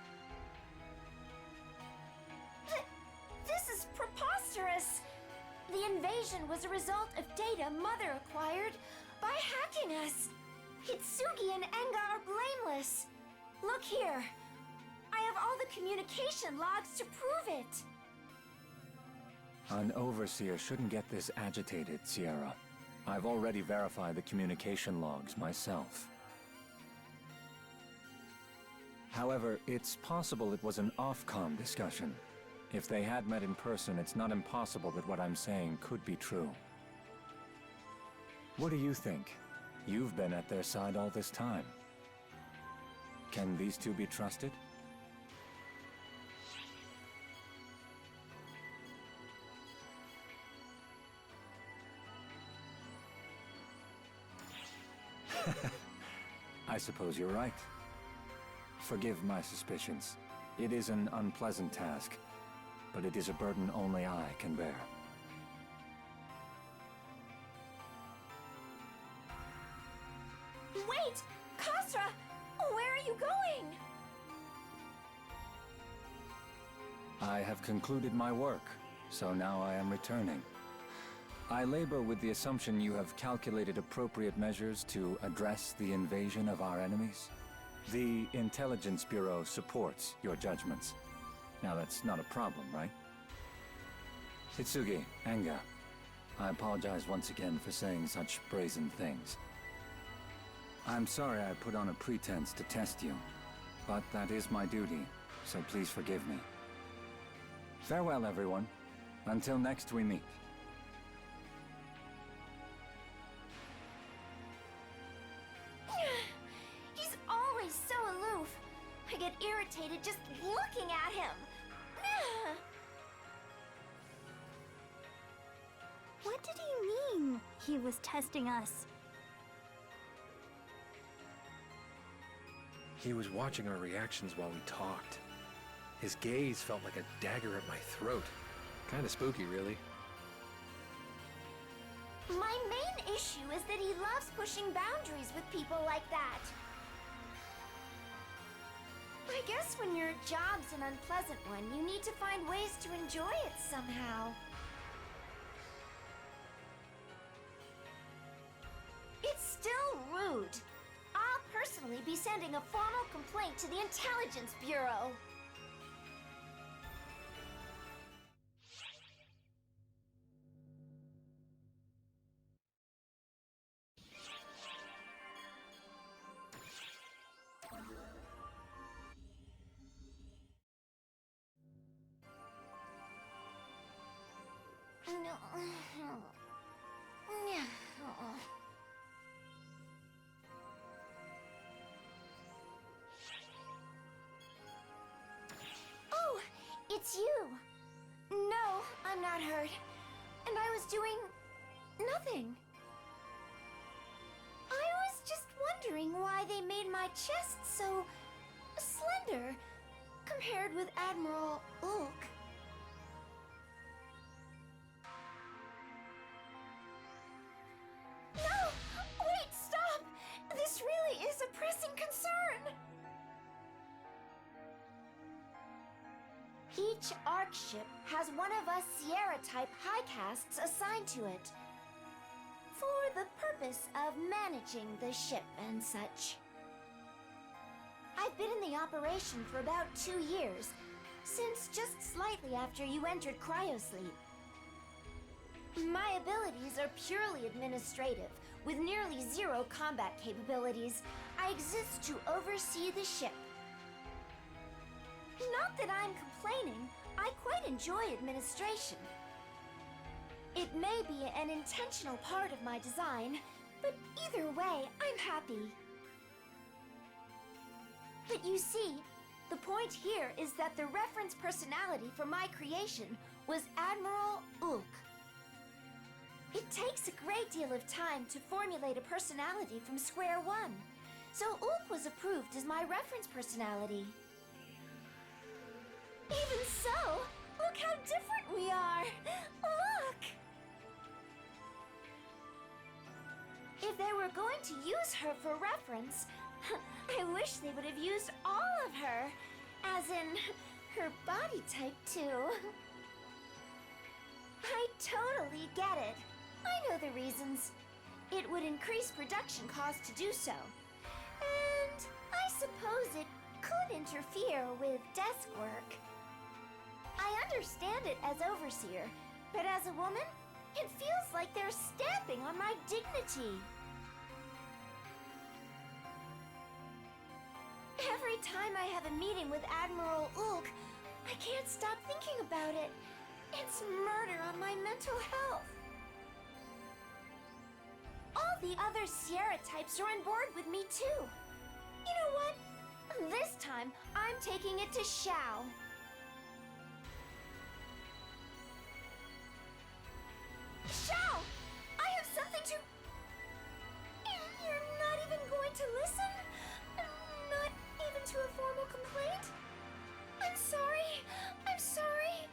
This is preposterous! The invasion was a result of data Mother acquired by hacking us. Hitsugi and Enga are blameless. Look here. I have all the communication logs to prove it. An overseer shouldn't get this agitated, Sierra. I've already verified the communication logs myself. However, it's possible it was an off-com discussion. If they had met in person, it's not impossible that what I'm saying could be true. What do you think? You've been at their side all this time. Can these two be trusted? I suppose you're right. Forgive my suspicions. It is an unpleasant task, but it is a burden only I can bear. Wait! Khosra! Where are you going? I have concluded my work, so now I am returning. I labor with the assumption you have calculated appropriate measures to address the invasion of our enemies. The Intelligence Bureau supports your judgments. Now that's not a problem, right? Hitsugi, Anga, I apologize once again for saying such brazen things. I'm sorry I put on a pretense to test you, but that is my duty, so please forgive me. Farewell, everyone. Until next we meet. He's always so aloof. I get irritated just looking at him. What did he mean? He was testing us. He was watching our reactions while we talked. His gaze felt like a dagger at my throat. Kinda spooky, really. My main issue is that he loves pushing boundaries with people like that. I guess when your job's an unpleasant one, you need to find ways to enjoy it somehow. It's still rude. I'll personally be sending a formal complaint to the Intelligence Bureau. Oh, it's you. No, I'm not hurt. And I was doing nothing. I was just wondering why they made my chest so slender compared with Admiral Ulk. No! Wait, stop! This really is a pressing concern! Each Ark ship has one of us Sierra-type high castes assigned to it, for the purpose of managing the ship and such. I've been in the operation for about 2 years, since just slightly after you entered cryosleep. My abilities are purely administrative, with nearly zero combat capabilities. I exist to oversee the ship. Not that I'm complaining, I quite enjoy administration. It may be an intentional part of my design, but either way, I'm happy. But you see, the point here is that the reference personality for my creation was Admiral Ulk. It takes a great deal of time to formulate a personality from square one, so Ulk was approved as my reference personality. Even so, look how different we are! Look! If they were going to use her for reference, I wish they would have used all of her, as in her body type too. I totally get it. I know the reasons. It would increase production costs to do so. And I suppose it could interfere with desk work. I understand it as overseer, but as a woman, it feels like they're stamping on my dignity. Every time I have a meeting with Admiral Ulk, I can't stop thinking about it. It's murder on my mental health. All the other Sierra types are on board with me too. You know what? This time, I'm taking it to Xiao. Xiao! I have something to... You're not even going to listen? Not even to a formal complaint? I'm sorry. I'm sorry.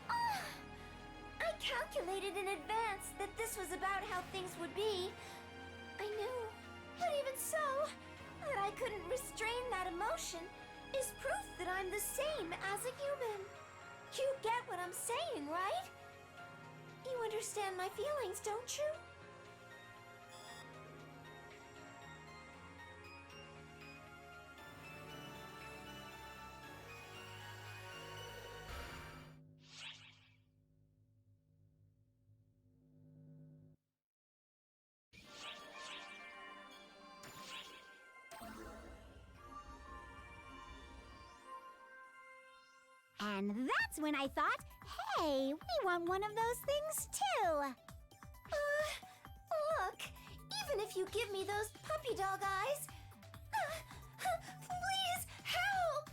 I calculated in advance that this was about how things would be. I knew. But even so, that I couldn't restrain that emotion is proof that I'm the same as a human. You get what I'm saying, right? You understand my feelings, don't you? And that's when I thought, hey, we want one of those things too. Look, even if you give me those puppy dog eyes, please help!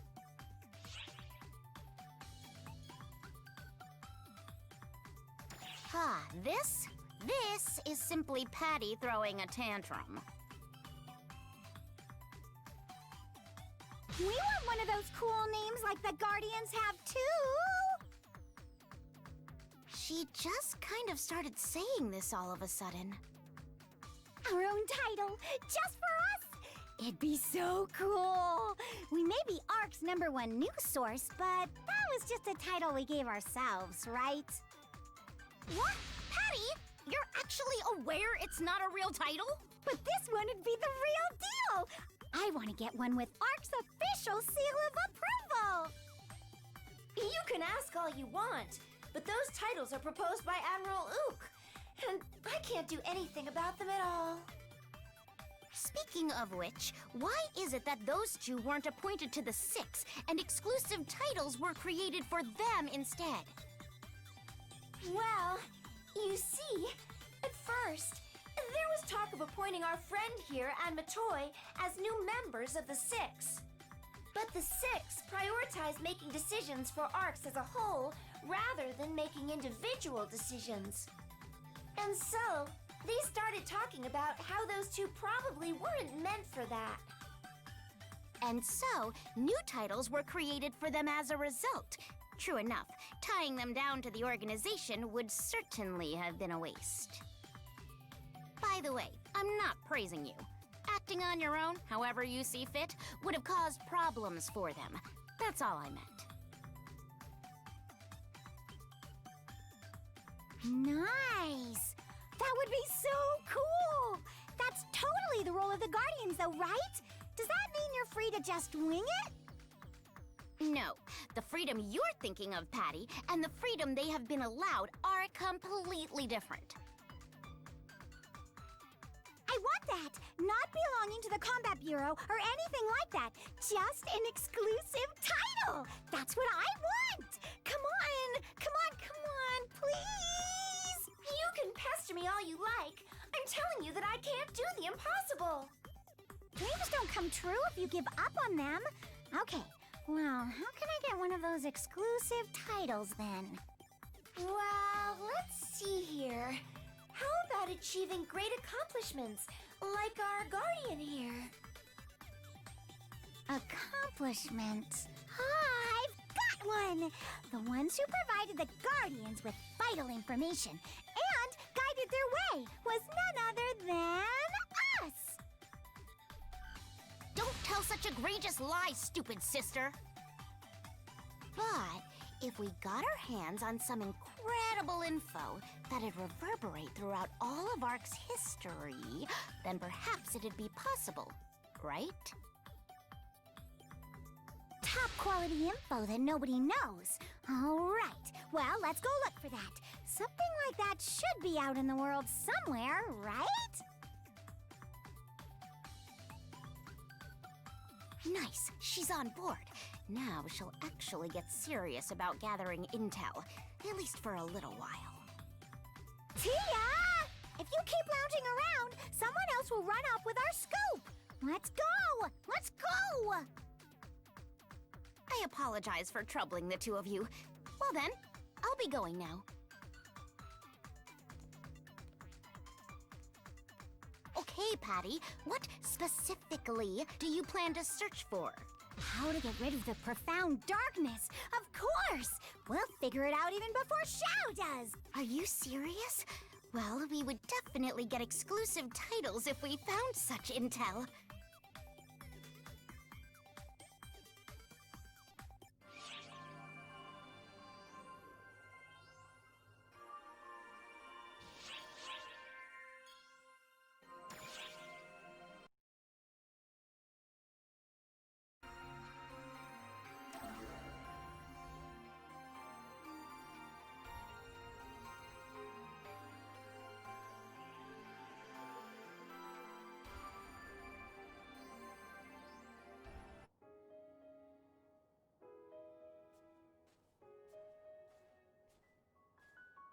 This is simply Patty throwing a tantrum. We want one of those cool names like the Guardians have too! She just kind of started saying this all of a sudden. Our own title, just for us! It'd be so cool! We may be ARC's #1 news source, but that was just a title we gave ourselves, right? What? Patty? You're actually aware it's not a real title? But this one would be the real deal! I want to get one with ARC's official seal of approval! You can ask all you want, but those titles are proposed by Admiral Ook, and I can't do anything about them at all. Speaking of which, why is it that those two weren't appointed to the Six and exclusive titles were created for them instead? Well, you see, at first, there was talk of appointing our friend here and Matoy as new members of the Six. But the Six prioritize making decisions for ARCs as a whole rather than making individual decisions. And so, they started talking about how those two probably weren't meant for that. And so, new titles were created for them as a result. True enough, tying them down to the organization would certainly have been a waste. By the way, I'm not praising you. Acting on your own, however you see fit, would have caused problems for them. That's all I meant. Nice! That would be so cool! That's totally the role of the Guardians, though, right? Does that mean you're free to just wing it? No. The freedom you're thinking of, Patty, and the freedom they have been allowed are completely different. I want that! Not belonging to the Combat Bureau or anything like that. Just an exclusive title! That's what I want! Come on! Come on, come on, please! You can pester me all you like. I'm telling you that I can't do the impossible. Dreams don't come true if you give up on them. Okay, well, how can I get one of those exclusive titles then? Well, let's see here. How about achieving great accomplishments, like our Guardian here? Accomplishments? I've got one! The ones who provided the Guardians with vital information and guided their way was none other than us! Don't tell such egregious lies, stupid sister! But if we got our hands on some incredible info that'd reverberate throughout all of ARC's history, then perhaps it'd be possible, right? Top quality info that nobody knows. All right, well, let's go look for that. Something like that should be out in the world somewhere, right? Nice, she's on board. Now she'll actually get serious about gathering intel, at least for a little while. Tia! If you keep lounging around, someone else will run off with our scoop! Let's go! Let's go! I apologize for troubling the two of you. Well then, I'll be going now. Okay, Patty, what specifically do you plan to search for? How to get rid of the profound darkness! Of course! We'll figure it out even before Xiao does! Are you serious? Well, we would definitely get exclusive titles if we found such intel.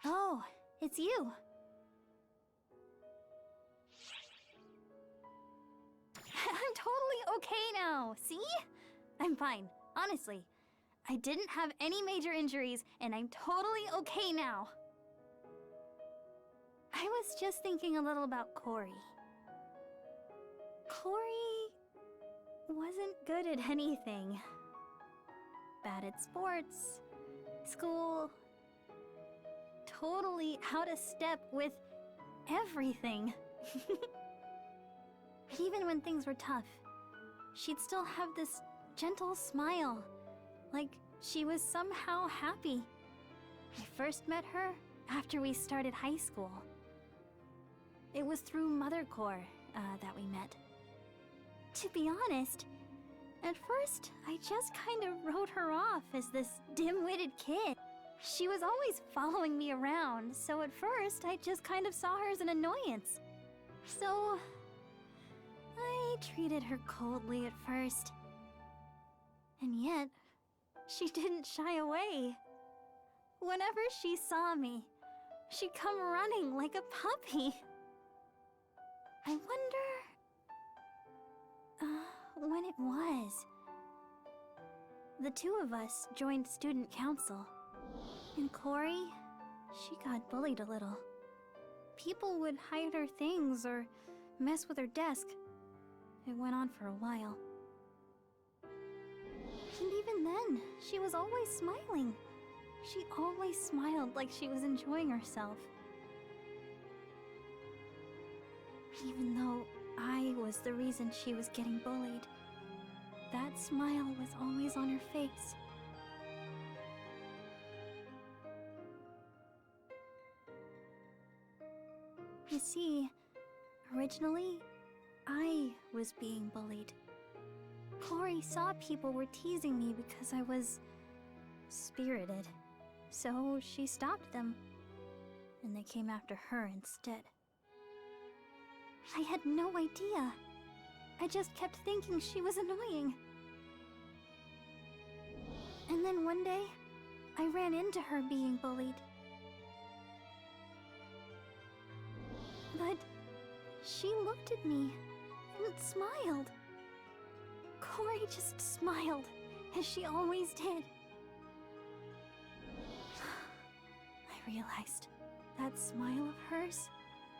Oh, it's you. I'm totally okay now, see? I'm fine, honestly. I didn't have any major injuries, and I'm totally okay now. I was just thinking a little about Corey. Corey wasn't good at anything. Bad at sports, school, totally out of step with everything. But even when things were tough, she'd still have this gentle smile, like she was somehow happy. I first met her after we started high school. It was through Mother Corps that we met. To be honest, at first I just kind of wrote her off as this dim-witted kid. She was always following me around, so at first I just kind of saw her as an annoyance. So I treated her coldly at first. And yet, she didn't shy away. Whenever she saw me, she'd come running like a puppy. I wonder when it was. The two of us joined student council. And Corey, she got bullied a little. People would hide her things or mess with her desk. It went on for a while. And even then, she was always smiling. She always smiled like she was enjoying herself. Even though I was the reason she was getting bullied, that smile was always on her face. You see, originally, I was being bullied. Corey saw people were teasing me because I was spirited, so she stopped them, and they came after her instead. I had no idea. I just kept thinking she was annoying. And then one day, I ran into her being bullied. But she looked at me and smiled. Corey just smiled, as she always did. I realized that smile of hers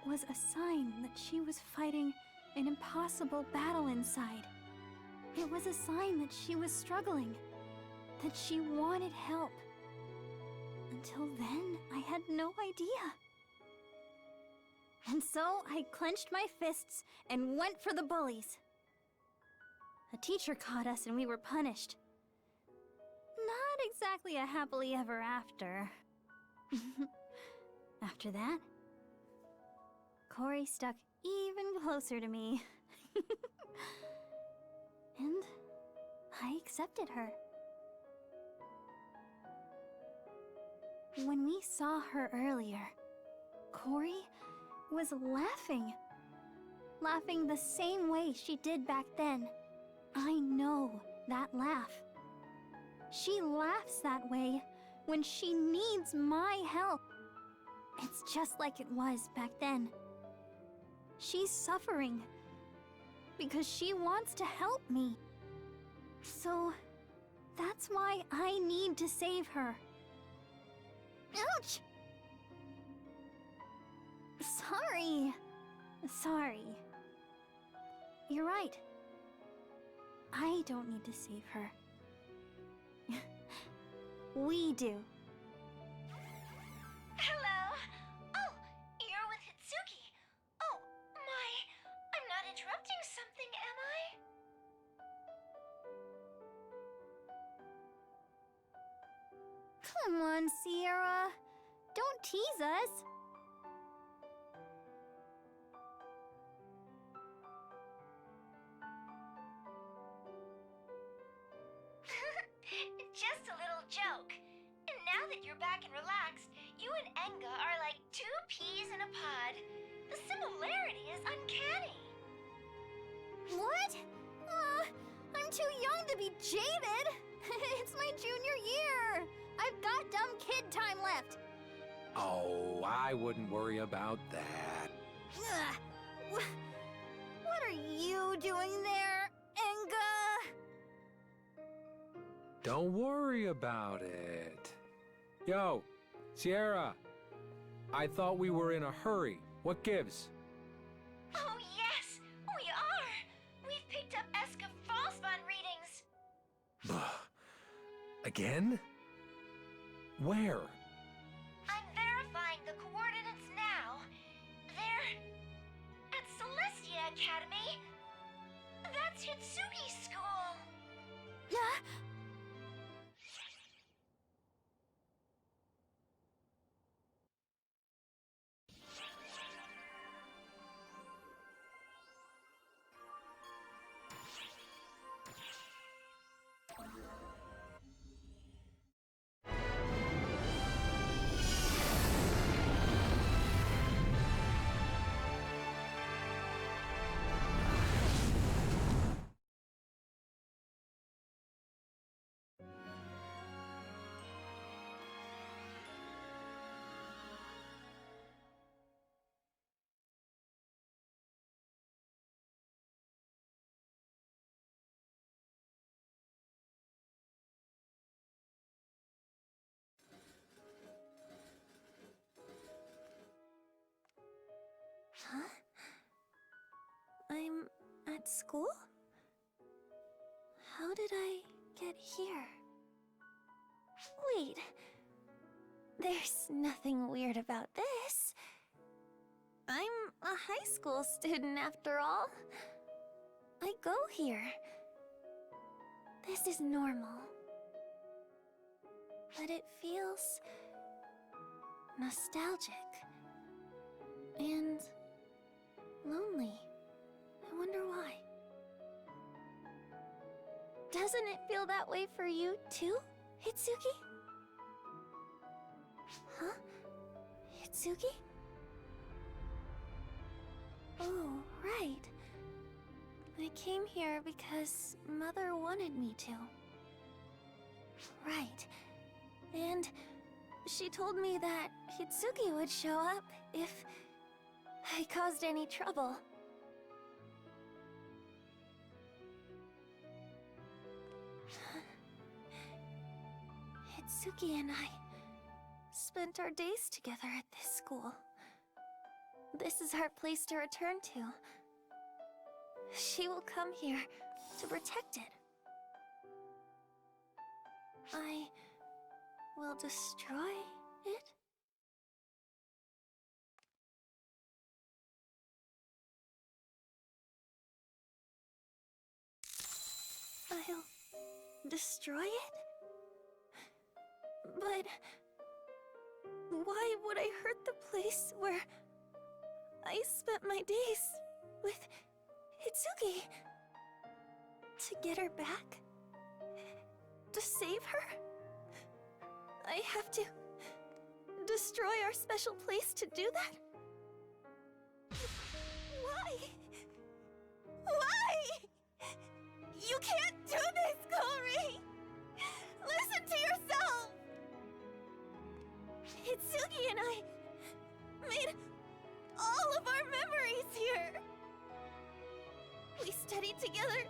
was a sign that she was fighting an impossible battle inside. It was a sign that she was struggling, that she wanted help. Until then, I had no idea. And so I clenched my fists and went for the bullies. A teacher caught us and we were punished. Not exactly a happily ever after. After that, Corey stuck even closer to me. And I accepted her. When we saw her earlier, Corey was laughing. Laughing the same way she did back then. I know that laugh. She laughs that way when she needs my help. It's just like it was back then. She's suffering because she wants to help me. So that's why I need to save her. Ouch! Sorry. You're right. I don't need to save her. We do. Hello? Oh, you're with Hitsuki. Oh, my. I'm not interrupting something, am I? Come on, Sierra. Don't tease us. Just a little joke. And now that you're back and relaxed, you and Enga are like two peas in a pod. The similarity is uncanny. What? I'm too young to be jaded. It's my junior year. I've got dumb kid time left. Oh, I wouldn't worry about that. Ugh. What are you doing there, Enga? Don't worry about it. Yo, Sierra. I thought we were in a hurry. What gives? Oh, yes, we are. We've picked up Eska Fallspawn readings. Again? Where? I'm verifying the coordinates now. They're at Celestia Academy. That's Hitsugi's school. Huh? I'm at school? How did I get here? Wait. There's nothing weird about this. I'm a high school student after all. I go here. This is normal. But it feels nostalgic and lonely. I wonder why. Doesn't it feel that way for you too, Hitsugi? Huh? Hitsugi? Oh, right. I came here because Mother wanted me to. Right. And she told me that Hitsugi would show up if I caused any trouble. Hitsugi and I spent our days together at this school. This is our place to return to. She will come here to protect it. I will destroy it? I'll destroy it? But why would I hurt the place where I spent my days with Hitsugi? To get her back? To save her? I have to destroy our special place to do that? Why? Why? You can't do this, Corey! Listen to yourself! Hitsugi and I made all of our memories here. We studied together,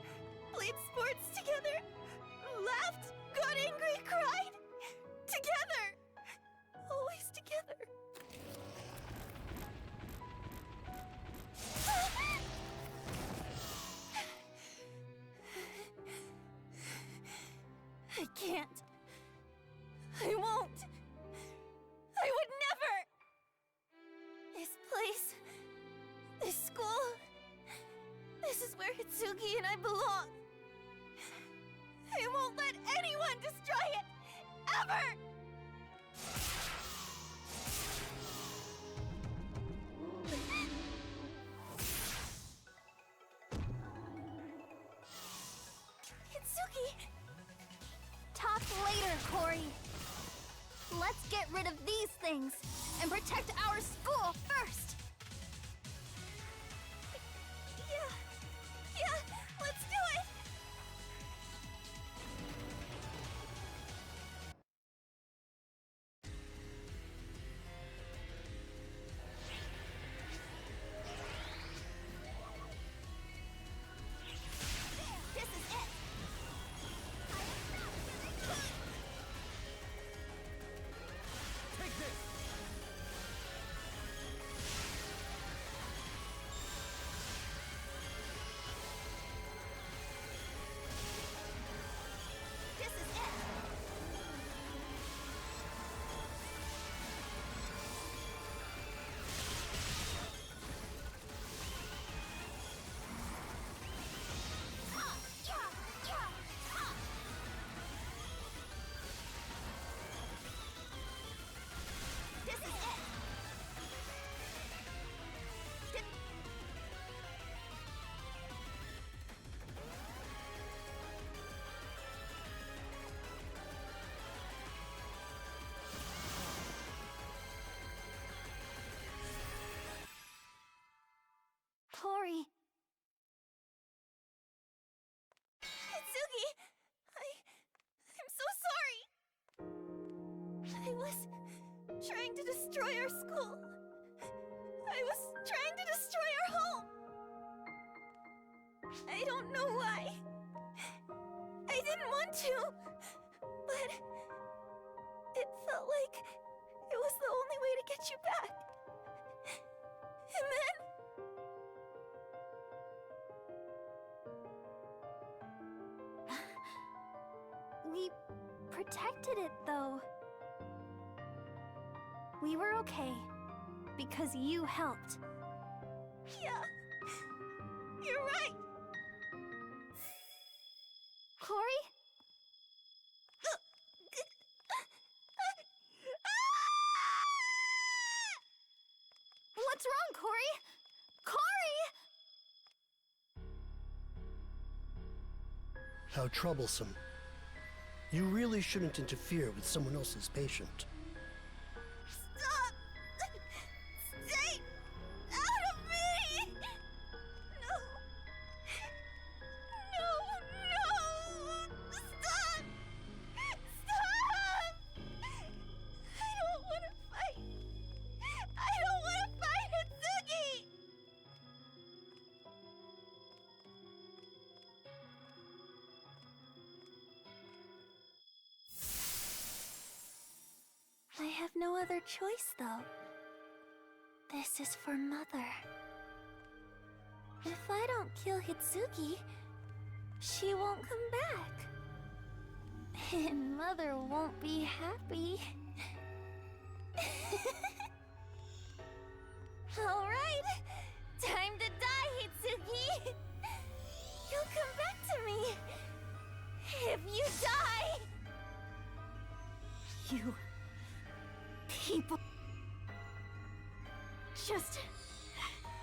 played sports together, laughed, got angry, cried. Together! Always together. I can't. I won't. I would never! This place, this school, this is where Hitsugi and I belong. I won't let anyone destroy it, ever! Hitsugi! Talk later, Corey. Let's get rid of these things and protect our school first. Yeah, let's do it! Hitsugi! I'm so sorry! I was trying to destroy our school. I was trying to destroy our home. I don't know why. I didn't want to, but it felt like it was the only way to get you back. And then... We protected it, though. We were okay, because you helped. Yeah, you're right. Corey? What's wrong, Corey? Corey! How troublesome. You really shouldn't interfere with someone else's patient. Stop! Stay out of me! No! No! Stop! Stop! I don't want to fight! I don't want to fight Hitsugi! I have no other choice, though. This is for Mother. If I don't kill Hitsugi, she won't come back. And Mother won't be happy. Alright! Time to die, Hitsugi! You'll come back to me! If you die! You... people... Just...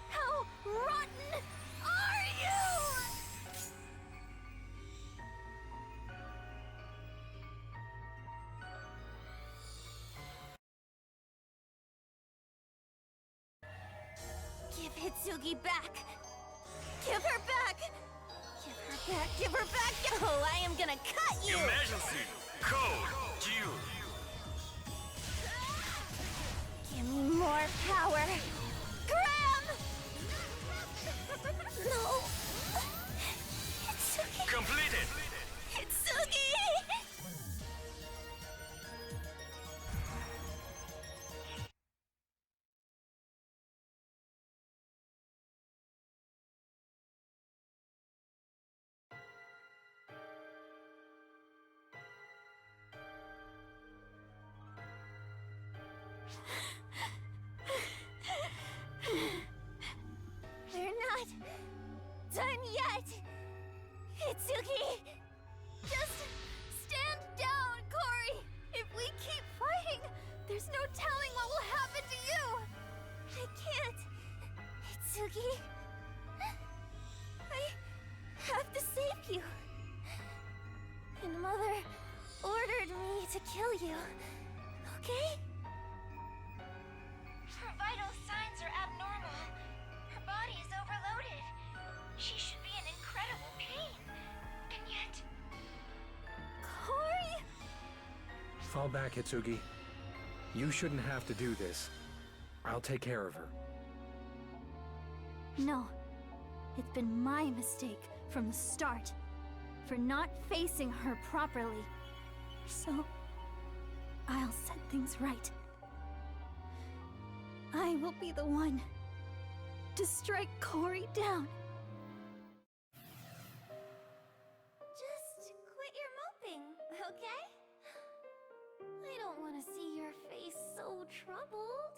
how rotten are you?! Give Hitsugi back! Give her back! Give her back! Give her back! Oh, I am gonna cut you! Emergency! Code! Duel! Give me more power! Graham! No! Hitsugi! Completed! Hitsugi! We're not done yet! Hitsugi! Just stand down, Corey! If we keep fighting, there's no telling what will happen to you! I can't! Hitsugi! I have to save you! And Mother ordered me to kill you, okay? Her vital signs are abnormal. Her body is overloaded. She should be in incredible pain. And yet... Corey? Fall back, Hitsugi. You shouldn't have to do this. I'll take care of her. No. It's been my mistake from the start. For not facing her properly. So... I'll set things right. I will be the one to strike Corey down. Just quit your moping, okay? I don't want to see your face so troubled.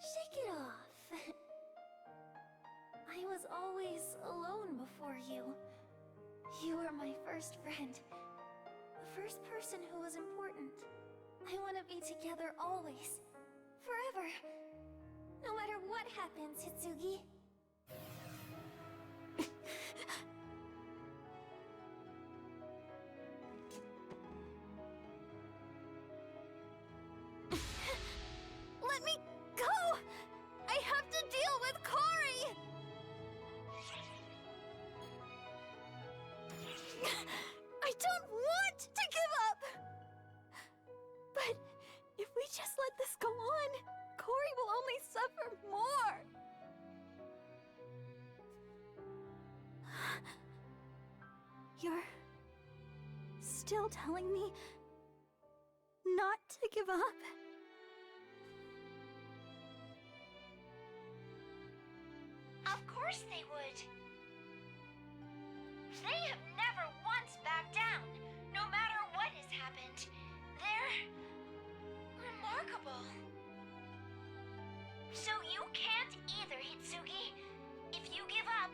Shake it off. I was always alone before you. You were my first friend. The first person who was important. I want to be together always. Forever. No matter what happens, Hitsugi. Let me go! I have to deal with Corey! You're still telling me not to give up? Of course they would. They have never once backed down, no matter what has happened. They're remarkable. So you can't either, Hitsugi. If you give up,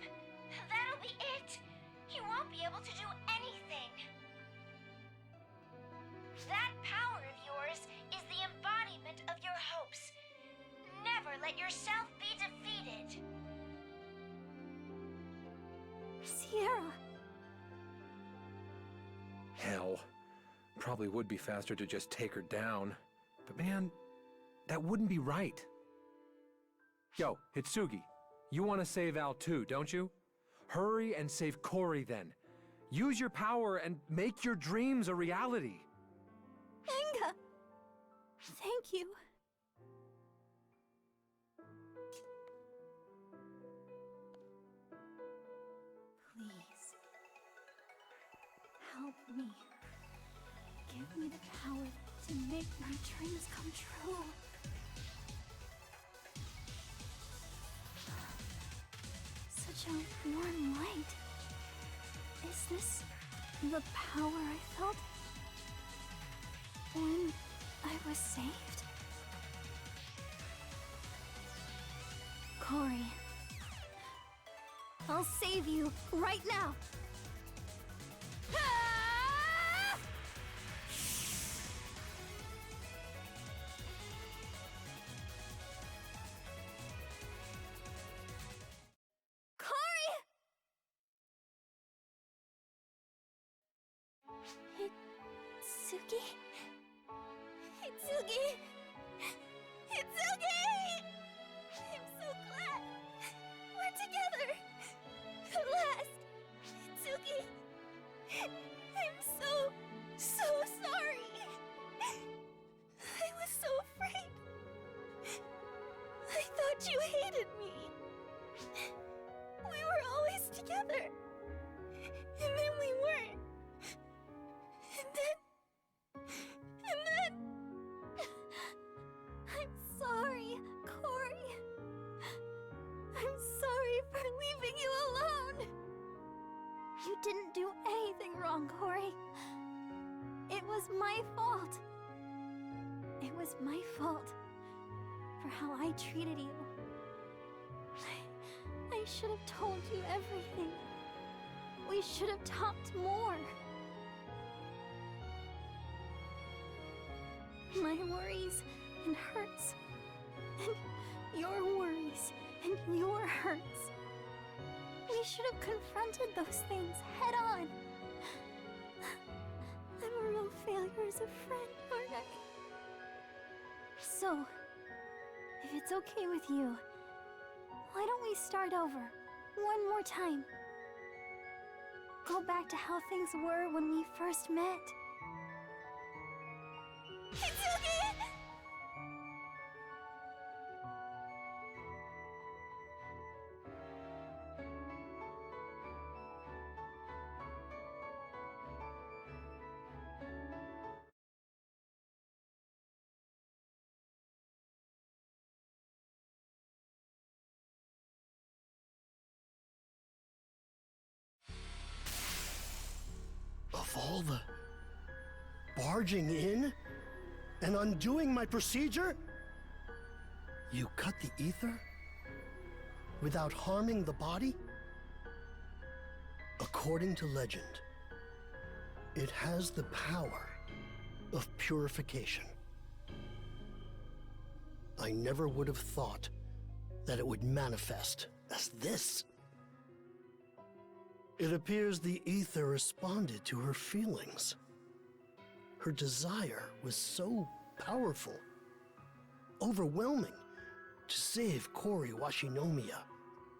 that'll be it. You won't be able to do anything. That power of yours is the embodiment of your hopes. Never let yourself be defeated. Sierra. Hell. Probably would be faster to just take her down. But man, that wouldn't be right. Yo, Hitsugi, you want to save Al too, don't you? Hurry and save Corey then. Use your power and make your dreams a reality. Enga! Thank you. Please. Help me. Give me the power to make my dreams come true. Such a warm light. Is this the power I felt when I was saved? Corey, I'll save you right now. Ah! Corey! Hitsugi? Hitsugi! Hitsugi! I'm so glad we're together! At last! Hitsugi! I'm so sorry! I was so afraid! I thought you hated me! We were always together! And then we weren't! And then... I'm sorry, Corey. I'm sorry for leaving you alone. You didn't do anything wrong, Corey. It was my fault. It was my fault for how I treated you. I should have told you everything. We should have talked more. My worries and hurts, and your worries and your hurts. We should have confronted those things head on. I'm a real failure as a friend, aren't I? So, if it's okay with you, why don't we start over one more time? Go back to how things were when we first met. Hitsugi! Of all the barging in and undoing my procedure, you cut the ether without harming the body? According to legend, it has the power of purification. I never would have thought that it would manifest as this. It appears the ether responded to her feelings. Her desire was so powerful, overwhelming, to save Kori Washinomiya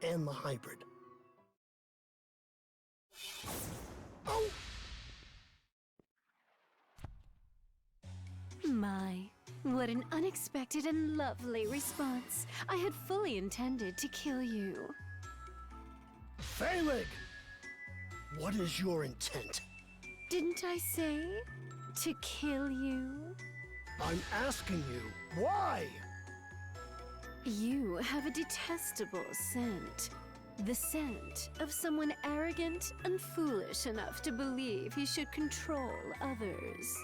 and the hybrid. Oh! My, what an unexpected and lovely response. I had fully intended to kill you. Phaleg! What is your intent? Didn't I say to kill you? I'm asking you, why? You have a detestable scent. The scent of someone arrogant and foolish enough to believe he should control others.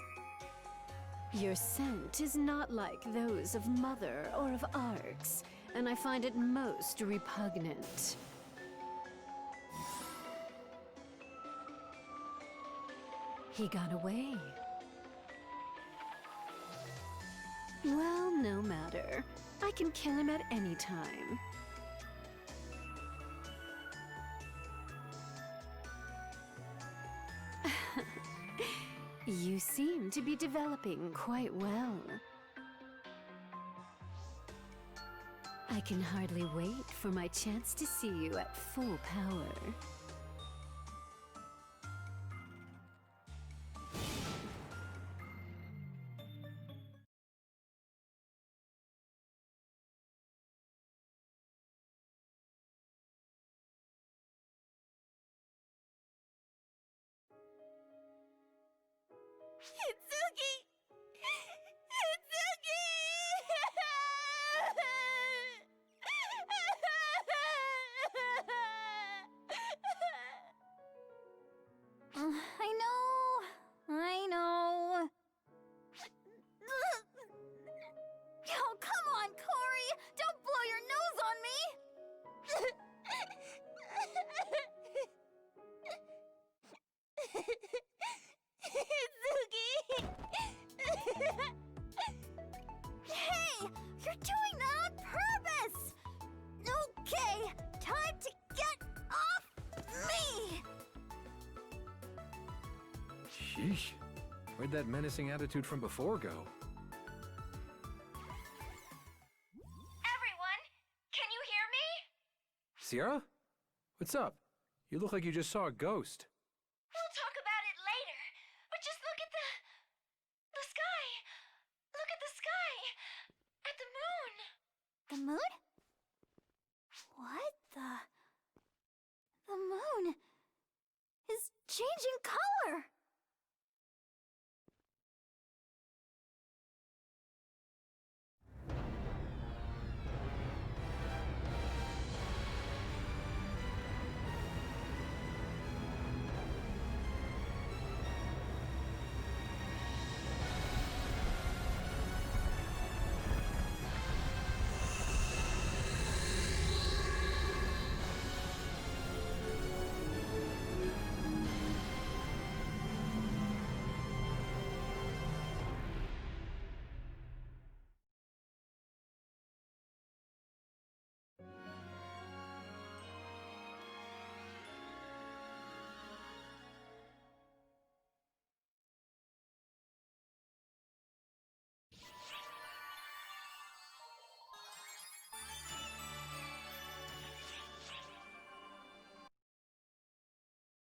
Your scent is not like those of Mother or of Arx, and I find it most repugnant. He got away. Well, no matter. I can kill him at any time. You seem to be developing quite well. I can hardly wait for my chance to see you at full power. Itsuki! Itsuki! I know. Oh, come on, Corey! Don't blow your nose on me! Itsuki! Hey! You're doing that on purpose! Okay, time to get off me! Sheesh. Where'd that menacing attitude from before go? Everyone, can you hear me? Sierra? What's up? You look like you just saw a ghost. We'll talk about it later, but just look at the sky. Look at the sky. At the moon. The moon? What the... The moon is changing color!